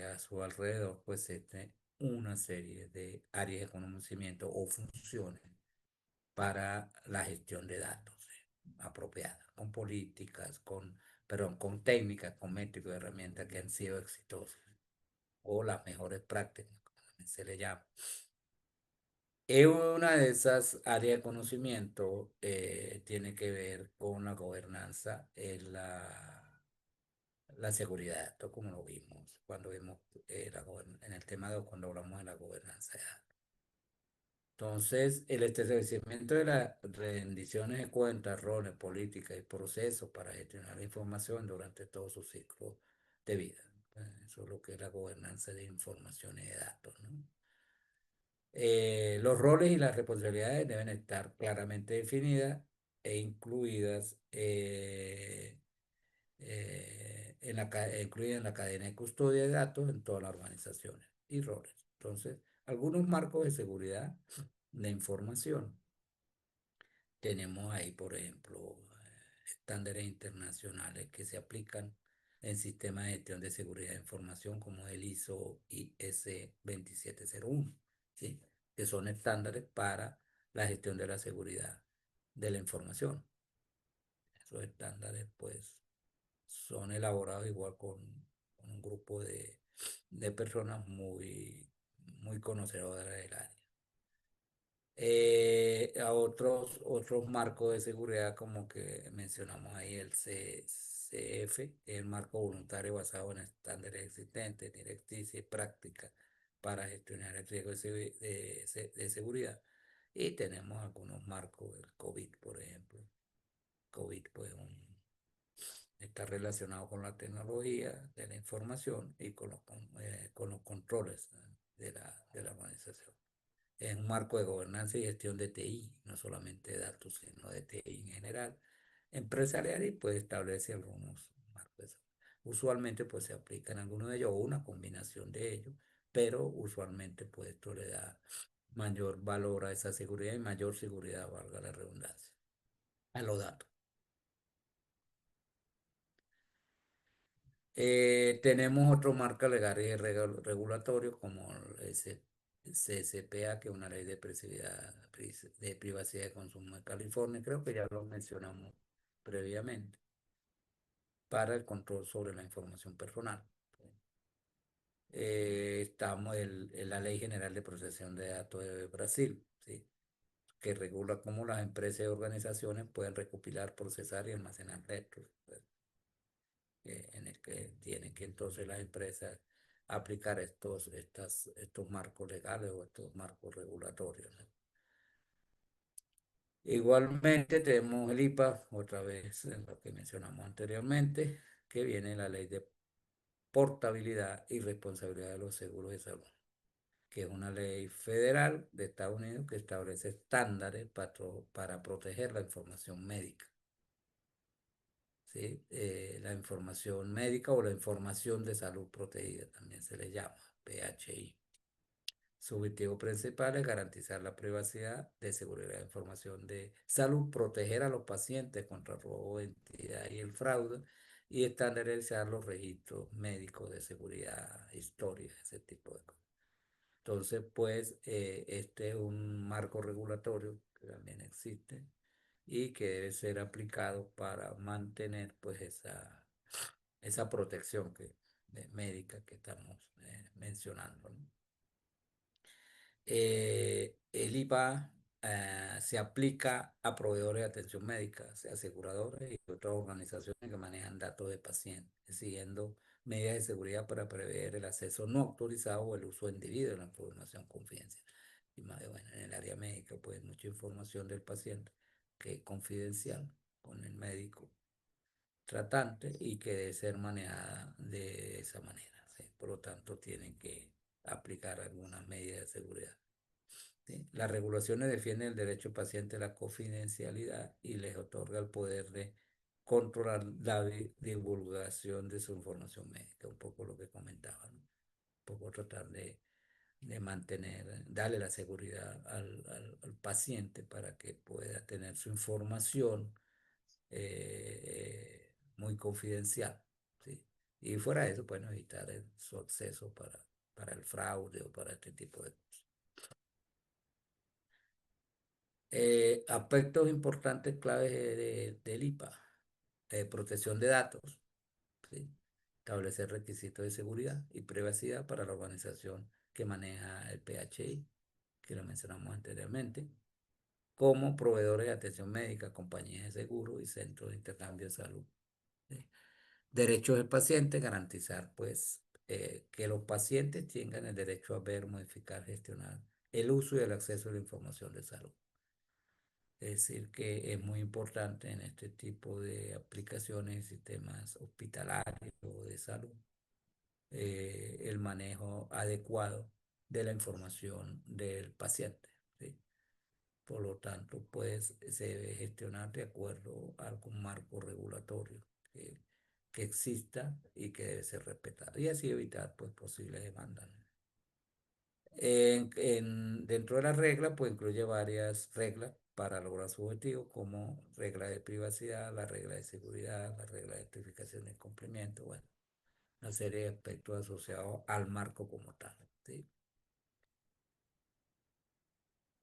a su alrededor pues existe una serie de áreas de conocimiento o funciones para la gestión de datos apropiada, con políticas, perdón, con técnicas, con métodos y herramientas que han sido exitosas o las mejores prácticas, como se le llama. Una de esas áreas de conocimiento tiene que ver con la gobernanza en la seguridad de datos, como lo vimos cuando vimos en el tema de cuando hablamos de la gobernanza de datos. Entonces, el establecimiento de las rendiciones de cuentas, roles, políticas y procesos para gestionar la información durante todo su ciclo de vida. Eso es lo que es la gobernanza de información y de datos, ¿no? Los roles y las responsabilidades deben estar claramente definidas e incluidas, incluidas en la cadena de custodia de datos en todas las organizaciones y roles. Entonces, algunos marcos de seguridad de información. Tenemos ahí, por ejemplo, estándares internacionales que se aplican en sistemas de gestión de seguridad de información como el ISO IS 2701, ¿sí? Que son estándares para la gestión de la seguridad de la información. Esos estándares, pues, son elaborados igual con un grupo de personas muy conocedoras del área. A otros marcos de seguridad, como que mencionamos ahí el CF, el marco voluntario basado en estándares existentes, directrices y prácticas para gestionar el riesgo de seguridad. Y tenemos algunos marcos, el COVID, por ejemplo. COVID, pues, está relacionado con la tecnología de la información y con los controles de la organización. Es un marco de gobernanza y gestión de TI, no solamente de datos, sino de TI en general, empresarial, y puede establecer algunos marcos. Usualmente pues se aplican algunos de ellos o una combinación de ellos, pero usualmente pues esto le da mayor valor a esa seguridad y mayor seguridad, valga la redundancia, a los datos. Tenemos otros marcos legales y regulatorios como el CCPA, que es una ley de privacidad de consumo de California, creo que ya lo mencionamos previamente, para el control sobre la información personal. Estamos en la Ley General de Protección de Datos de Brasil, ¿sí? Que regula cómo las empresas y organizaciones pueden recopilar, procesar y almacenar datos, pues, en el que tienen que entonces las empresas aplicar estos marcos legales o estos marcos regulatorios, ¿no? Igualmente tenemos el IPA, otra vez en lo que mencionamos anteriormente, que viene la ley de portabilidad y responsabilidad de los seguros de salud, que es una ley federal de Estados Unidos que establece estándares para proteger la información médica. ¿Sí? La información médica o la información de salud protegida también se le llama PHI. Su objetivo principal es garantizar la privacidad de seguridad de información de salud, proteger a los pacientes contra el robo de identidad y el fraude y estandarizar los registros médicos de seguridad, historia, ese tipo de cosas. Entonces, pues, este es un marco regulatorio que también existe y que debe ser aplicado para mantener pues esa protección médica que estamos mencionando, ¿no? El IVA se aplica a proveedores de atención médica, sea aseguradoras y otras organizaciones que manejan datos de pacientes, siguiendo medidas de seguridad para prever el acceso no autorizado o el uso indebido de la información confidencial. Y más de, bueno, en el área médica, pues mucha información del paciente que es confidencial con el médico tratante y que debe ser manejada de esa manera, ¿sí? Por lo tanto, tienen que aplicar algunas medidas de seguridad. ¿Sí? Las regulaciones defienden el derecho del paciente a la confidencialidad y les otorga el poder de controlar la divulgación de su información médica, un poco lo que comentaba, ¿no? Un poco tratar de mantener, darle la seguridad al paciente para que pueda tener su información muy confidencial, ¿sí? Y fuera de eso, bueno, evitar su acceso para el fraude o para este tipo de cosas. Aspectos importantes claves del IPA. Protección de datos, ¿sí? Establecer requisitos de seguridad y privacidad para la organización que maneja el PHI, que lo mencionamos anteriormente, como proveedores de atención médica, compañías de seguro y centros de intercambio de salud, ¿sí? Derechos del paciente, garantizar pues que los pacientes tengan el derecho a ver, modificar, gestionar el uso y el acceso a la información de salud. Es decir, que es muy importante en este tipo de aplicaciones y sistemas hospitalarios o de salud el manejo adecuado de la información del paciente, ¿sí? Por lo tanto, pues se debe gestionar de acuerdo a algún marco regulatorio que, que exista y que debe ser respetado y así evitar pues posibles demandas, ¿no? Dentro de la regla, pues incluye varias reglas para lograr su objetivo, como regla de privacidad, la regla de seguridad, la regla de identificación y cumplimiento, bueno, una serie de aspectos asociados al marco como tal, ¿sí?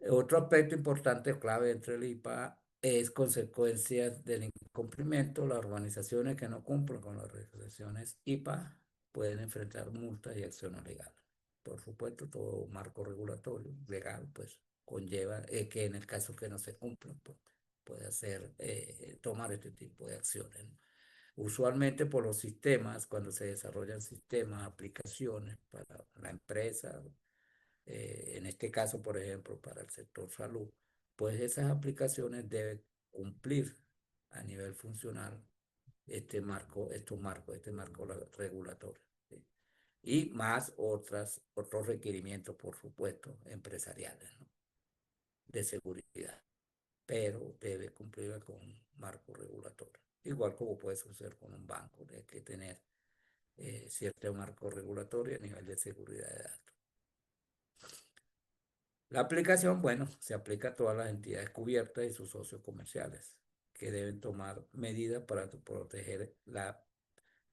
Otro aspecto importante, clave dentro del IPA, es consecuencias del incumplimiento. Las organizaciones que no cumplen con las resoluciones IPA pueden enfrentar multas y acciones legales. Por supuesto, todo marco regulatorio legal, pues, conlleva que en el caso que no se cumplan, pues, puede hacer, tomar este tipo de acciones, ¿no? Usualmente por los sistemas, cuando se desarrollan sistemas, aplicaciones para la empresa, en este caso, por ejemplo, para el sector salud, pues esas aplicaciones deben cumplir a nivel funcional este marco regulatorio, ¿sí? Y más otros requerimientos, por supuesto, empresariales, ¿no? De seguridad, pero debe cumplir con marco regulatorio. Igual como puede suceder con un banco, hay que tener cierto marco regulatorio a nivel de seguridad de datos. La aplicación, bueno, se aplica a todas las entidades cubiertas y sus socios comerciales, que deben tomar medidas para proteger la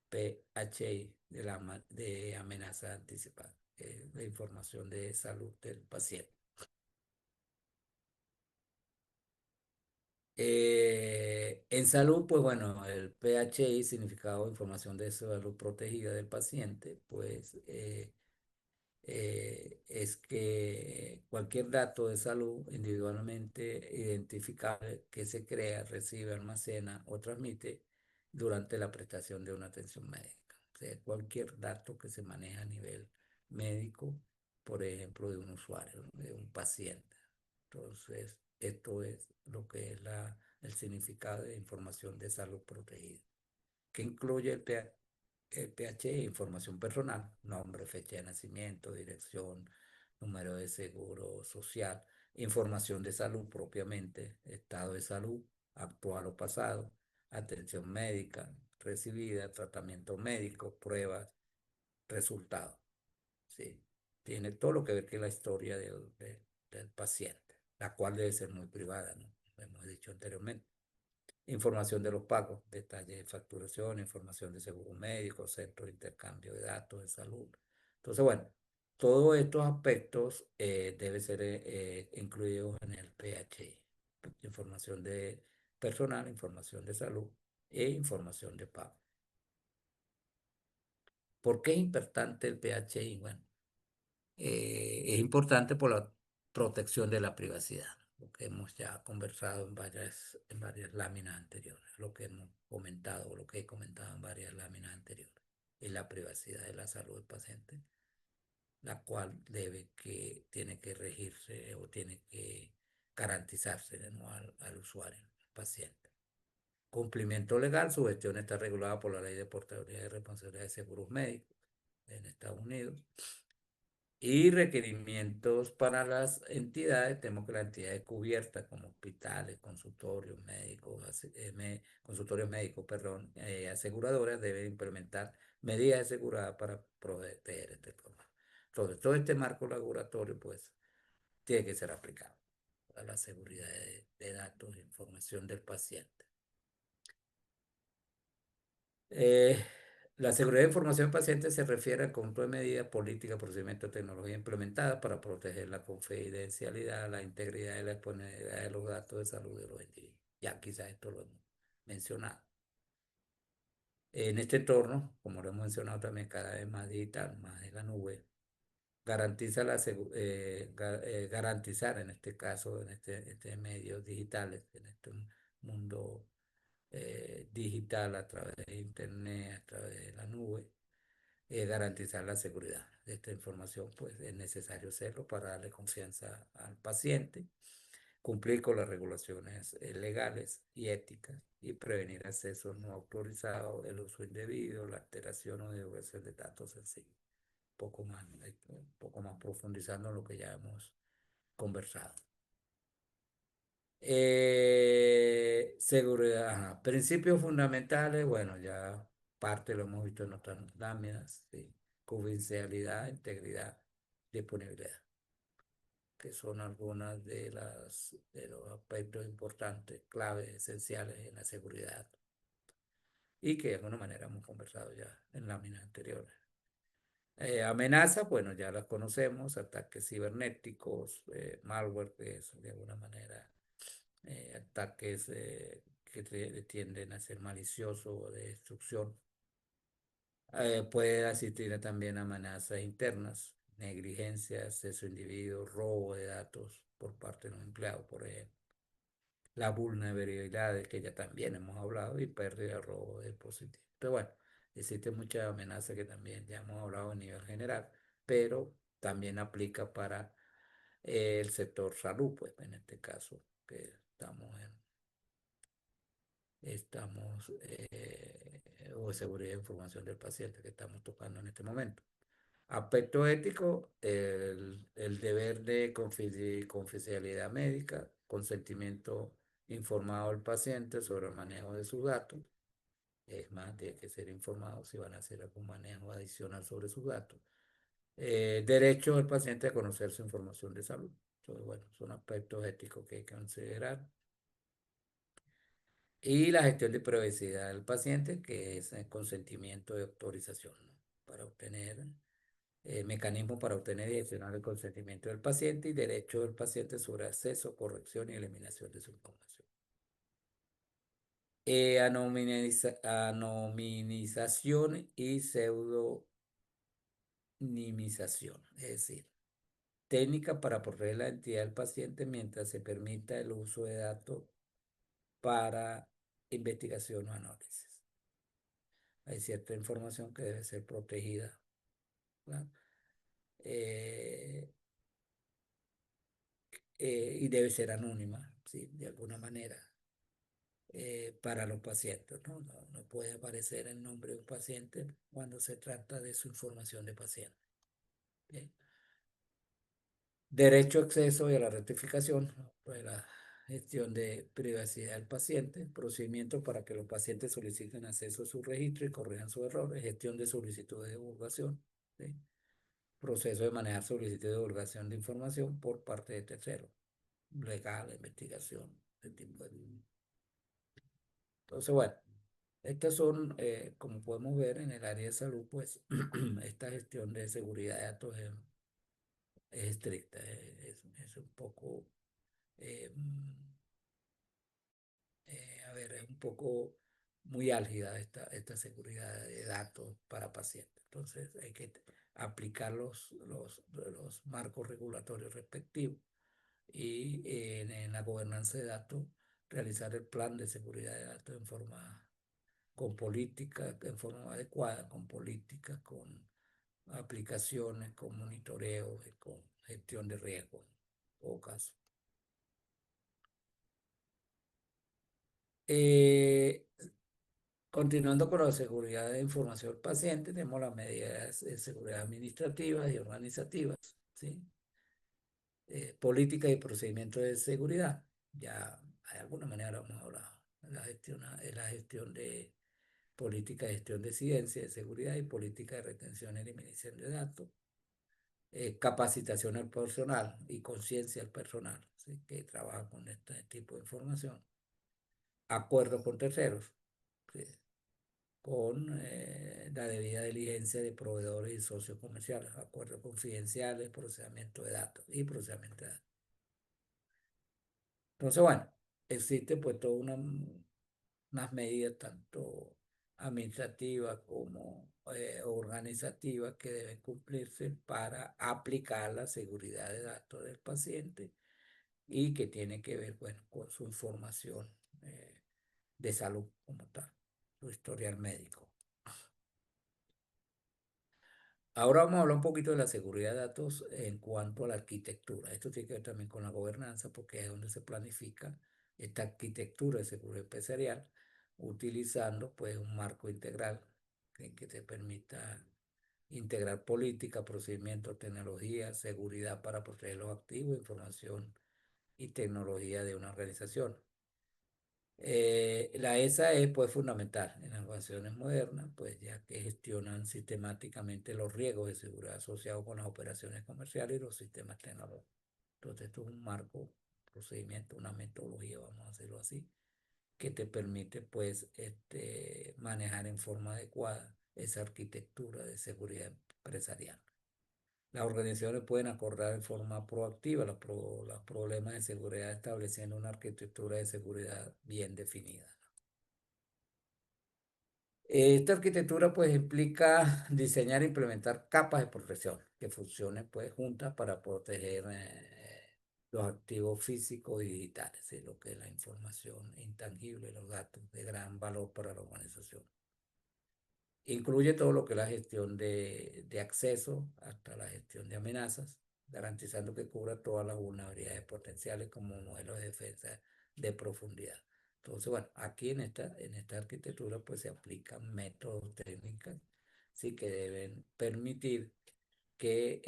PHI de amenaza anticipada, la información de salud del paciente. En salud, pues bueno, el PHI, significado información de salud protegida del paciente, pues es que cualquier dato de salud individualmente identificable que se crea, recibe, almacena o transmite durante la prestación de una atención médica. O sea, cualquier dato que se maneja a nivel médico, por ejemplo, de un usuario, ¿no? De un paciente. Entonces, esto es lo que es el significado de información de salud protegida, que incluye el PH, información personal, nombre, fecha de nacimiento, dirección, número de seguro social, información de salud propiamente, estado de salud, actual o pasado, atención médica recibida, tratamiento médico, pruebas, resultados, ¿sí? Tiene todo lo que ver con la historia del paciente, la cual debe ser muy privada, ¿no? Lo hemos dicho anteriormente. Información de los pagos, detalles de facturación, información de seguro médico, centro de intercambio de datos de salud. Entonces, bueno, todos estos aspectos deben ser incluidos en el PHI. Información de personal, información de salud e información de pago. ¿Por qué es importante el PHI? Bueno, es importante por la protección de la privacidad, lo que hemos ya conversado en varias láminas anteriores, lo que hemos comentado, lo que he comentado en varias láminas anteriores, es la privacidad de la salud del paciente, la cual tiene que regirse o tiene que garantizarse, ¿no?, al usuario, al paciente. Cumplimiento legal, su gestión está regulada por la Ley de Portabilidad y Responsabilidad de Seguros Médicos en Estados Unidos. Y requerimientos para las entidades, tenemos que la entidad es cubierta como hospitales, consultorios médicos, consultorios médicos, perdón, aseguradoras deben implementar medidas de seguridad para proteger este programa. Entonces, todo este marco regulatorio, pues, tiene que ser aplicado a la seguridad de datos e información del paciente. Eh, la seguridad de información del paciente se refiere al conjunto de medidas, políticas, procedimientos, tecnología implementadas para proteger la confidencialidad, la integridad y la disponibilidad de los datos de salud de los individuos. Ya quizás esto lo hemos mencionado. En este entorno, como lo hemos mencionado también, cada vez más digital, más de la nube, garantizar en este caso, en este medios digitales, en este mundo digital a través de Internet, a través de la nube, garantizar la seguridad de esta información, pues es necesario hacerlo para darle confianza al paciente, cumplir con las regulaciones legales y éticas y prevenir accesos no autorizados, el uso indebido, la alteración o divulgación de datos sensibles. Un poco más profundizando en lo que ya hemos conversado. Seguridad, ajá. Principios fundamentales, bueno, ya parte lo hemos visto en otras láminas, sí. Confidencialidad, integridad, disponibilidad, que son algunas de los aspectos importantes, claves, esenciales en la seguridad y que de alguna manera hemos conversado ya en láminas anteriores. Amenazas, bueno, ya las conocemos, ataques cibernéticos, malware, que es de alguna manera ataques que tienden a ser maliciosos o de destrucción. Puede asistir también a amenazas internas, negligencia, acceso a individuos, robo de datos por parte de los empleados, por ejemplo. La vulnerabilidad de que ya también hemos hablado y pérdida, robo de dispositivos. Pero bueno, existen muchas amenazas que también ya hemos hablado a nivel general, pero también aplica para el sector salud, pues en este caso, que o seguridad de información del paciente que estamos tocando en este momento. Aspecto ético, el deber de confidencialidad médica, consentimiento informado del paciente sobre el manejo de sus datos. Es más, tiene que ser informado si van a hacer algún manejo adicional sobre sus datos. Derecho del paciente a conocer su información de salud. Entonces, bueno, son aspectos éticos que hay que considerar. Y la gestión de privacidad del paciente, que es el consentimiento de autorización, ¿no?, para obtener mecanismos para obtener y gestionar el consentimiento del paciente y derecho del paciente sobre acceso, corrección y eliminación de su información. Anonimización y pseudonimización, es decir, técnica para proteger la identidad del paciente mientras se permita el uso de datos para investigación o análisis. Hay cierta información que debe ser protegida, ¿verdad? Eh, y debe ser anónima, ¿sí?, de alguna manera, para los pacientes, ¿no? No puede aparecer el nombre de un paciente cuando se trata de su información de paciente. Bien. Derecho a acceso y a la rectificación, ¿no?, pues la gestión de privacidad del paciente, procedimientos para que los pacientes soliciten acceso a su registro y corrijan sus errores, gestión de solicitud de divulgación, ¿sí?, proceso de manejar solicitud de divulgación de información por parte de terceros, legal, investigación, este tipo de... Entonces, bueno, estas son, como podemos ver en el área de salud, pues esta gestión de seguridad de datos es estricta, es un poco, A ver, es un poco muy álgida esta seguridad de datos para pacientes. Entonces hay que aplicar los marcos regulatorios respectivos y en la gobernanza de datos realizar el plan de seguridad de datos en forma, con políticas, en forma adecuada, con políticas, con aplicaciones, con monitoreo y con gestión de riesgo, en todo caso. Eh, Continuando con la seguridad de información del paciente, tenemos las medidas de seguridad administrativas y organizativas, ¿sí? Políticas y procedimientos de seguridad. Ya de alguna manera hemos hablado. La gestión de política de gestión de incidencia de seguridad y política de retención y eliminación de datos. Capacitación al personal y conciencia al personal, ¿sí? Que trabaja con este tipo de información. Acuerdos con terceros, ¿sí? Con la debida diligencia de proveedores y socios comerciales, acuerdos confidenciales, procesamiento de datos y procesamiento de datos. Entonces, bueno, existe pues toda unas medidas tanto administrativas como organizativas que deben cumplirse para aplicar la seguridad de datos del paciente y que tiene que ver, bueno, con su información de salud como tal, su historial médico. Ahora vamos a hablar un poquito de la seguridad de datos en cuanto a la arquitectura. Esto tiene que ver también con la gobernanza porque es donde se planifica esta arquitectura de seguridad empresarial utilizando pues un marco integral que te permita integrar política, procedimientos, tecnología, seguridad para proteger los activos, información y tecnología de una organización. La ESA es pues fundamental en las organizaciones modernas, pues ya que gestionan sistemáticamente los riesgos de seguridad asociados con las operaciones comerciales y los sistemas tecnológicos. Entonces esto es un marco, procedimiento, una metodología, vamos a decirlo así, que te permite pues manejar en forma adecuada esa arquitectura de seguridad empresarial. Las organizaciones pueden acordar de forma proactiva los problemas de seguridad estableciendo una arquitectura de seguridad bien definida. Esta arquitectura pues implica diseñar e implementar capas de protección que funcionen pues juntas para proteger los activos físicos y digitales, ¿sí? Lo que es la información intangible, los datos de gran valor para la organización. Incluye todo lo que es la gestión de acceso hasta la gestión de amenazas, garantizando que cubra todas las vulnerabilidades potenciales como modelo de defensa de profundidad. Entonces, bueno, aquí en esta arquitectura pues se aplican métodos técnicos, sí, que deben permitir que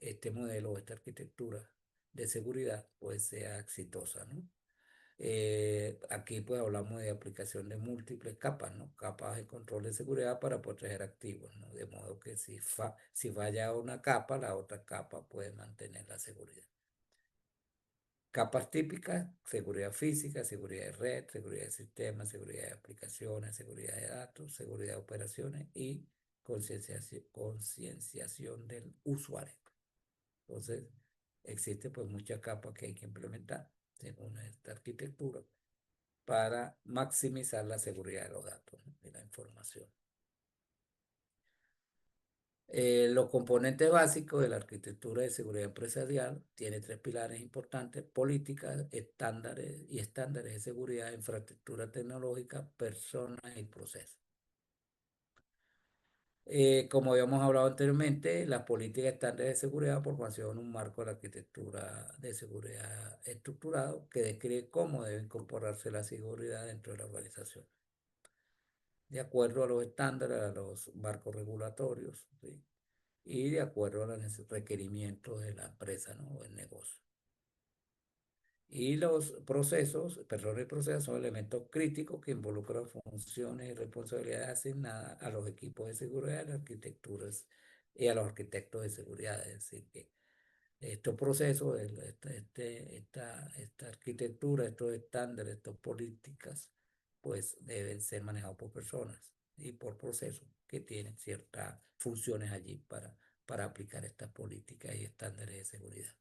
este modelo o esta arquitectura de seguridad pues sea exitosa, ¿no? Aquí pues hablamos de aplicación de múltiples capas, ¿no? Capas de control de seguridad para proteger activos, ¿no? De modo que si falla una capa, la otra capa puede mantener la seguridad. Capas típicas, seguridad física, seguridad de red, seguridad de sistemas, seguridad de aplicaciones, seguridad de datos, seguridad de operaciones y concienciación del usuario. Entonces, existe pues muchas capas que hay que implementar según esta arquitectura para maximizar la seguridad de los datos, ¿no? De la información. Los componentes básicos de la arquitectura de seguridad empresarial tiene tres pilares importantes: políticas, estándares de seguridad, infraestructura tecnológica, personas y procesos. Como habíamos hablado anteriormente, las políticas estándares de seguridad proporcionan un marco de la arquitectura de seguridad estructurado que describe cómo debe incorporarse la seguridad dentro de la organización, de acuerdo a los estándares, a los marcos regulatorios, ¿sí? Y de acuerdo a los requerimientos de la empresa, ¿no? O el negocio. Y los procesos, personas y procesos son elementos críticos que involucran funciones y responsabilidades asignadas a los equipos de seguridad, a las arquitecturas y a los arquitectos de seguridad. Es decir, que estos procesos, esta arquitectura, estos estándares, estas políticas, pues deben ser manejados por personas y por procesos que tienen ciertas funciones allí para aplicar estas políticas y estándares de seguridad.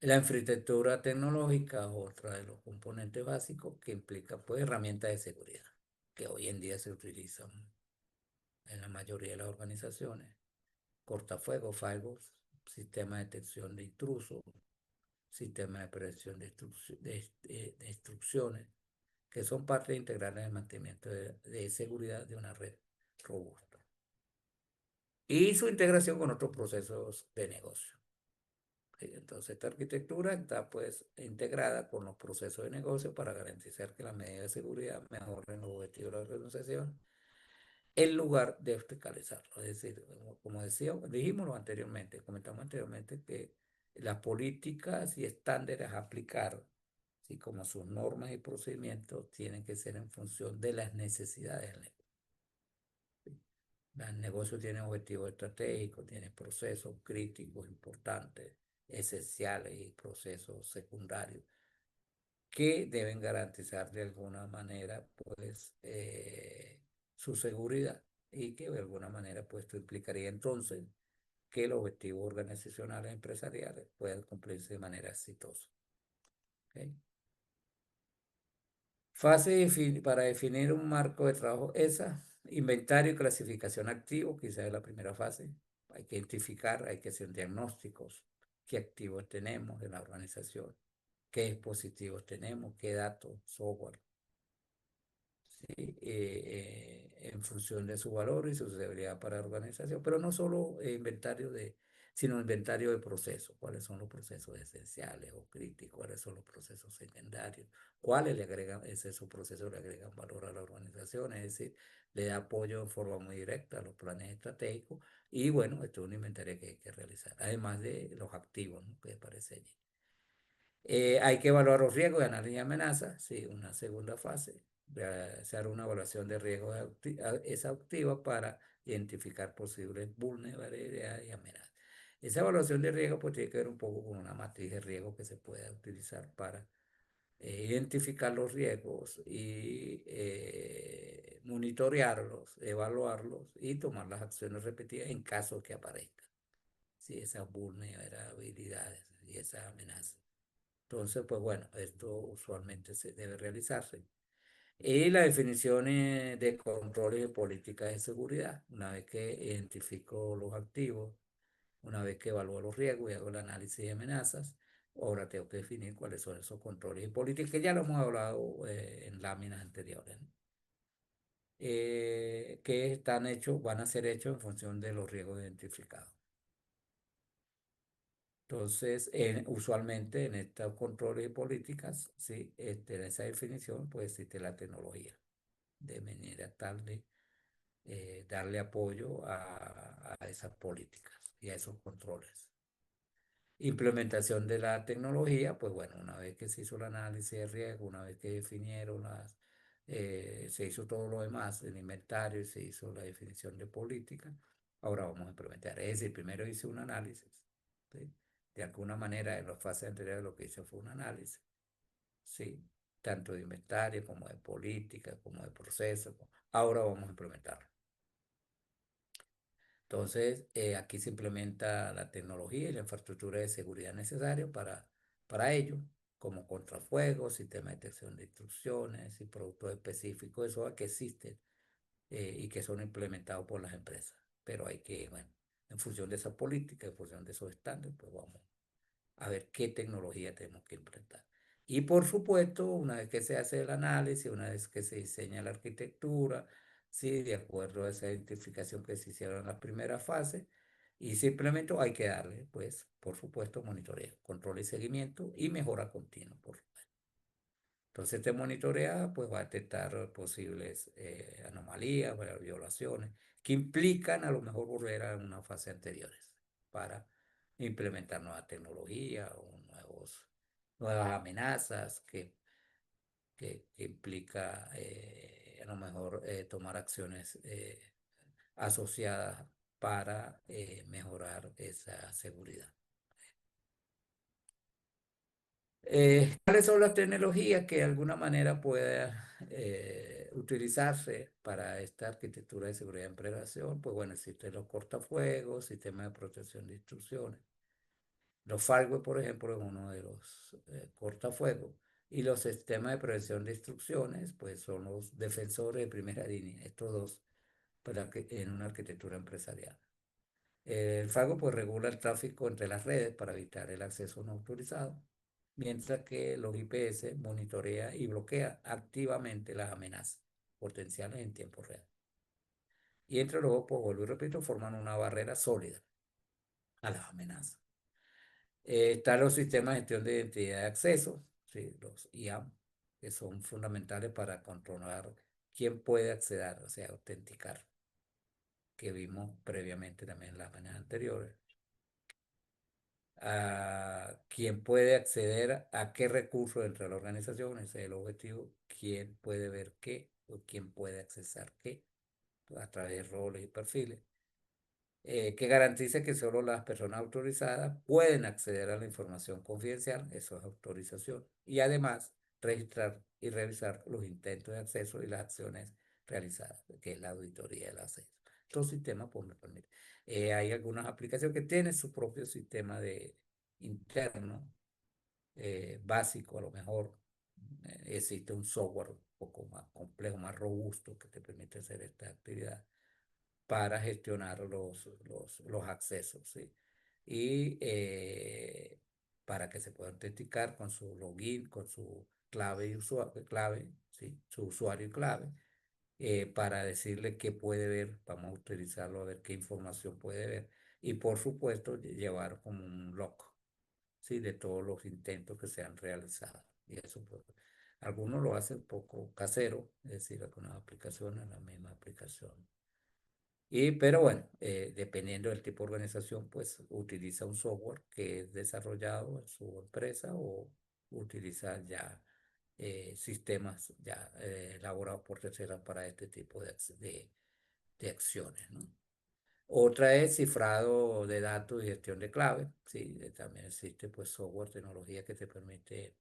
La infraestructura tecnológica es otra de los componentes básicos que implica pues herramientas de seguridad que hoy en día se utilizan en la mayoría de las organizaciones. Cortafuegos, firewalls, sistema de detección de intrusos, sistema de prevención de, de instrucciones, que son parte integral del mantenimiento de seguridad de una red robusta. Y su integración con otros procesos de negocio. Entonces, esta arquitectura está pues integrada con los procesos de negocio para garantizar que las medidas de seguridad mejoren los objetivos de la organización en lugar de obstaculizarlo. Es decir, como decía, dijimos anteriormente, comentamos anteriormente que las políticas y estándares a aplicar, así como sus normas y procedimientos, tienen que ser en función de las necesidades del negocio. El negocio tiene objetivos estratégicos, tiene procesos críticos, importantes, esenciales y procesos secundarios que deben garantizar de alguna manera pues su seguridad y que de alguna manera pues esto implicaría entonces que los objetivos organizacionales empresariales puedan cumplirse de manera exitosa. ¿Ok? Para definir un marco de trabajo, esa, inventario y clasificación activo, quizás es la primera fase. Hay que identificar, hay que hacer diagnósticos, qué activos tenemos en la organización, qué dispositivos tenemos, qué datos, software, ¿sí? En función de su valor y su usabilidad para la organización, pero no solo inventario sino inventario de procesos, cuáles son los procesos esenciales o críticos, cuáles son los procesos secundarios, cuáles le agregan, esos procesos le agregan valor a la organización, es decir, le da apoyo en forma muy directa a los planes estratégicos y bueno, esto es un inventario que hay que realizar, además de los activos, ¿no?, que aparece allí. Hay que evaluar los riesgos de análisis de amenazas, sí, una segunda fase, realizar una evaluación de riesgos exhaustiva para identificar posibles vulnerabilidades y amenazas. Esa evaluación de riesgo pues tiene que ver un poco con una matriz de riesgo que se pueda utilizar para identificar los riesgos y monitorearlos, evaluarlos y tomar las acciones repetidas en caso que aparezcan, sí, esas vulnerabilidades y esas amenazas. Entonces, pues bueno, esto usualmente se debe realizarse. Y la definición de controles y políticas de seguridad. Una vez que identifico los activos, una vez que evalúo los riesgos y hago el análisis de amenazas, ahora tengo que definir cuáles son esos controles y políticas, que ya lo hemos hablado en láminas anteriores, ¿no? Que están hechos, van a ser hechos en función de los riesgos identificados. Entonces, usualmente en estos controles y políticas, sí, en esa definición, pues existe la tecnología, de manera tal de darle apoyo a esas políticas y a esos controles. Implementación de la tecnología, pues bueno, una vez que se hizo el análisis de riesgo, una vez que definieron se hizo todo lo demás, el inventario y se hizo la definición de política, ahora vamos a implementar. Es decir, primero hice un análisis, ¿sí? De alguna manera en las fases anteriores lo que hice fue un análisis, ¿sí? Tanto de inventario como de política, como de proceso. Ahora vamos a implementarlo. Entonces, aquí se implementa la tecnología y la infraestructura de seguridad necesaria para ello, como contrafuegos, sistema de detección de instrucciones y productos específicos, eso que existen y que son implementados por las empresas. Pero hay que, bueno, en función de esa política, en función de esos estándares, pues vamos a ver qué tecnología tenemos que implementar. Y por supuesto, una vez que se hace el análisis, una vez que se diseña la arquitectura, ¿sí?, de acuerdo a esa identificación que se hicieron en la primera fase, y simplemente hay que darle, pues, por supuesto, monitoreo, control y seguimiento y mejora continua, por supuesto. Entonces, este monitorea, pues, va a detectar posibles anomalías, violaciones, que implican a lo mejor volver a una fase anteriores para implementar nueva tecnología o nuevas amenazas que implica a lo mejor tomar acciones asociadas para mejorar esa seguridad. ¿Cuáles son las tecnologías que de alguna manera puedan utilizarse para esta arquitectura de seguridad en prevención? Pues bueno, existen los cortafuegos, sistemas de protección de instrucciones, Los firewall, por ejemplo, es uno de los cortafuegos. Y los sistemas de prevención de instrucciones, pues son los defensores de primera línea, estos dos, para que, en una arquitectura empresarial. El firewall pues regula el tráfico entre las redes para evitar el acceso no autorizado, mientras que los IPS monitorea y bloquea activamente las amenazas potenciales en tiempo real. Y entre los dos, pues vuelvo y repito, forman una barrera sólida a las amenazas. Están los sistemas de gestión de identidad de acceso, sí, los IAM, que son fundamentales para controlar quién puede acceder, o sea, autenticar, que vimos previamente también en las maneras anteriores. A quién puede acceder a qué recursos dentro de la organización, ese es el objetivo, quién puede ver qué o quién puede accesar qué a través de roles y perfiles. Que garantice que solo las personas autorizadas pueden acceder a la información confidencial, eso es autorización, y además registrar y revisar los intentos de acceso y las acciones realizadas, que es la auditoría del acceso. Estos sistemas pues, me permiten. Hay algunas aplicaciones que tienen su propio sistema de interno, básico a lo mejor. Existe un software un poco más complejo, más robusto que te permite hacer esta actividad para gestionar los accesos, ¿sí? Y para que se pueda autenticar con su login, con su clave y clave, ¿sí? Su usuario y clave, para decirle qué puede ver, vamos a utilizarlo a ver qué información puede ver. Y por supuesto, llevar como un log, ¿sí? De todos los intentos que se han realizado. Y eso, pues, algunos lo hacen un poco casero, es decir, algunas aplicaciones, la misma aplicación pero bueno, dependiendo del tipo de organización, pues utiliza un software que es desarrollado en su empresa o utiliza ya sistemas ya elaborados por terceras para este tipo de acciones, ¿no? Otra es cifrado de datos y gestión de clave. Sí, también existe pues software, tecnología que te permite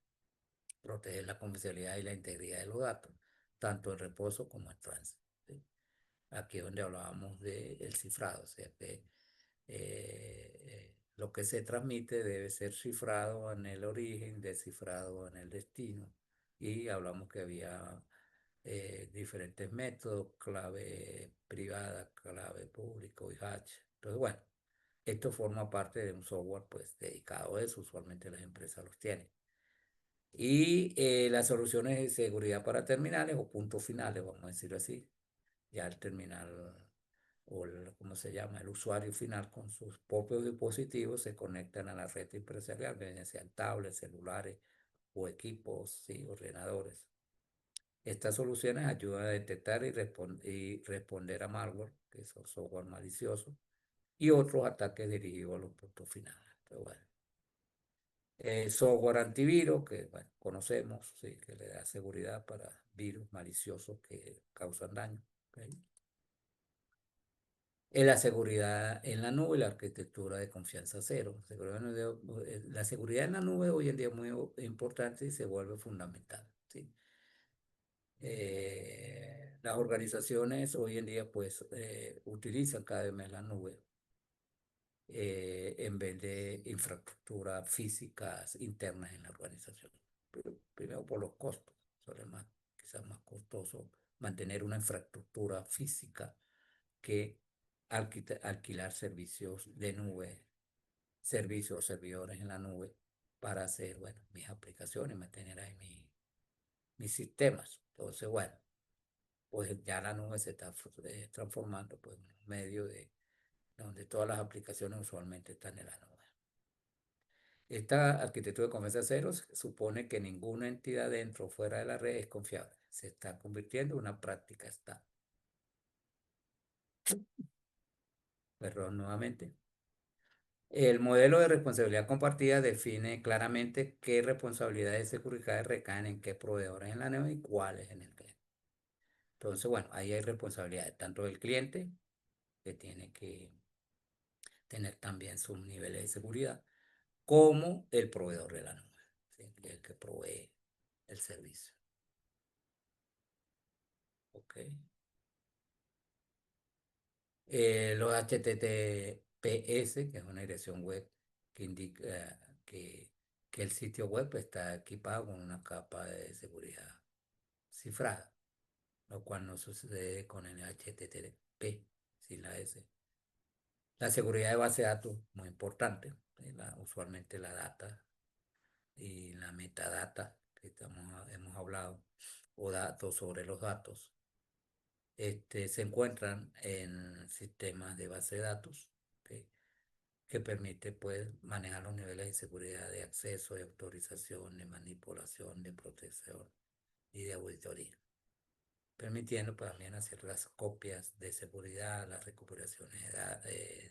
proteger la confidencialidad y la integridad de los datos, tanto en reposo como en tránsito. ¿Sí? Aquí es donde hablábamos del cifrado, o sea que lo que se transmite debe ser cifrado en el origen, descifrado en el destino. Y hablamos que había diferentes métodos, clave privada, clave público y hash. Entonces, bueno, esto forma parte de un software pues dedicado a eso, usualmente las empresas los tienen. Y las soluciones de seguridad para terminales o puntos finales, vamos a decirlo así, ya el terminal o ¿cómo se llama? El usuario final con sus propios dispositivos se conectan a la red empresarial, ya sean tablets, celulares o equipos, ¿sí? Ordenadores. Estas soluciones ayudan a detectar y responder a malware, que son software malicioso, y otros ataques dirigidos a los puntos finales. Pero bueno. Software antivirus, que bueno, conocemos, sí, que le da seguridad para virus maliciosos que causan daño. ¿Okay? En la seguridad en la nube y la arquitectura de confianza cero. La seguridad en la nube hoy en día es muy importante y se vuelve fundamental. ¿Sí? Las organizaciones hoy en día pues utilizan cada vez más la nube en vez de infraestructuras físicas internas en la organización. Primero por los costos, suele más, quizás más costoso mantener una infraestructura física que alquilar servicios de nube, servicios o servidores en la nube para hacer, bueno, mis aplicaciones, mantener ahí mis sistemas. Entonces, bueno, pues ya la nube se está transformando pues, en un medio de donde todas las aplicaciones usualmente están en la nube. Esta arquitectura de confianza cero supone que ninguna entidad dentro o fuera de la red es confiable. Se está convirtiendo en una práctica estándar. Perdón, nuevamente. El modelo de responsabilidad compartida define claramente qué responsabilidades de seguridad recaen en qué proveedores en la nube y cuáles en el cliente. Entonces, bueno, ahí hay responsabilidades tanto del cliente, que tiene que tener también sus niveles de seguridad, como el proveedor de la nube, ¿sí? El que provee el servicio. ¿Ok? Los HTTPS, que es una dirección web, que indica que el sitio web está equipado con una capa de seguridad cifrada, lo cual no sucede con el HTTP sin la S. La seguridad de base de datos, muy importante. Usualmente la data y la metadata que hemos hablado, o datos sobre los datos, se encuentran en sistemas de base de datos, ¿ok? Que permite pues manejar los niveles de seguridad de acceso, de autorización, de manipulación, de protección y de auditoría, permitiendo pues, también hacer las copias de seguridad, las recuperaciones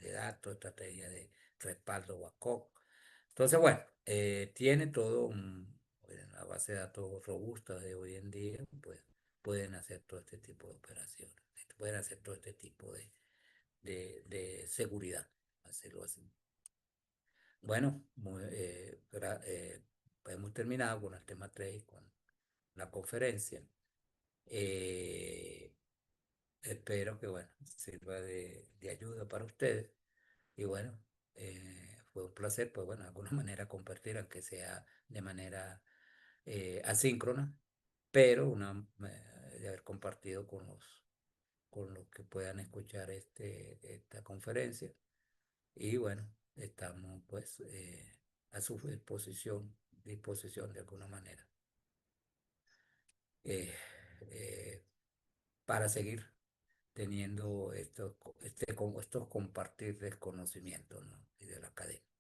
de datos, estrategias de respaldo backup. Entonces, bueno, tiene todo la base de datos robusta de hoy en día, pues pueden hacer todo este tipo de operaciones, pueden hacer todo este tipo de seguridad, hacerlo así. Bueno, hemos terminado con el tema 3 con la conferencia. Eh, Espero que, bueno, sirva de ayuda para ustedes. Y bueno, fue un placer, pues bueno, de alguna manera compartir, aunque sea de manera asíncrona, pero de haber compartido con los que puedan escuchar esta conferencia. Y bueno, estamos pues a su disposición de alguna manera eh, eh, para seguir teniendo estos compartir del conocimiento, ¿no? Y de la academia.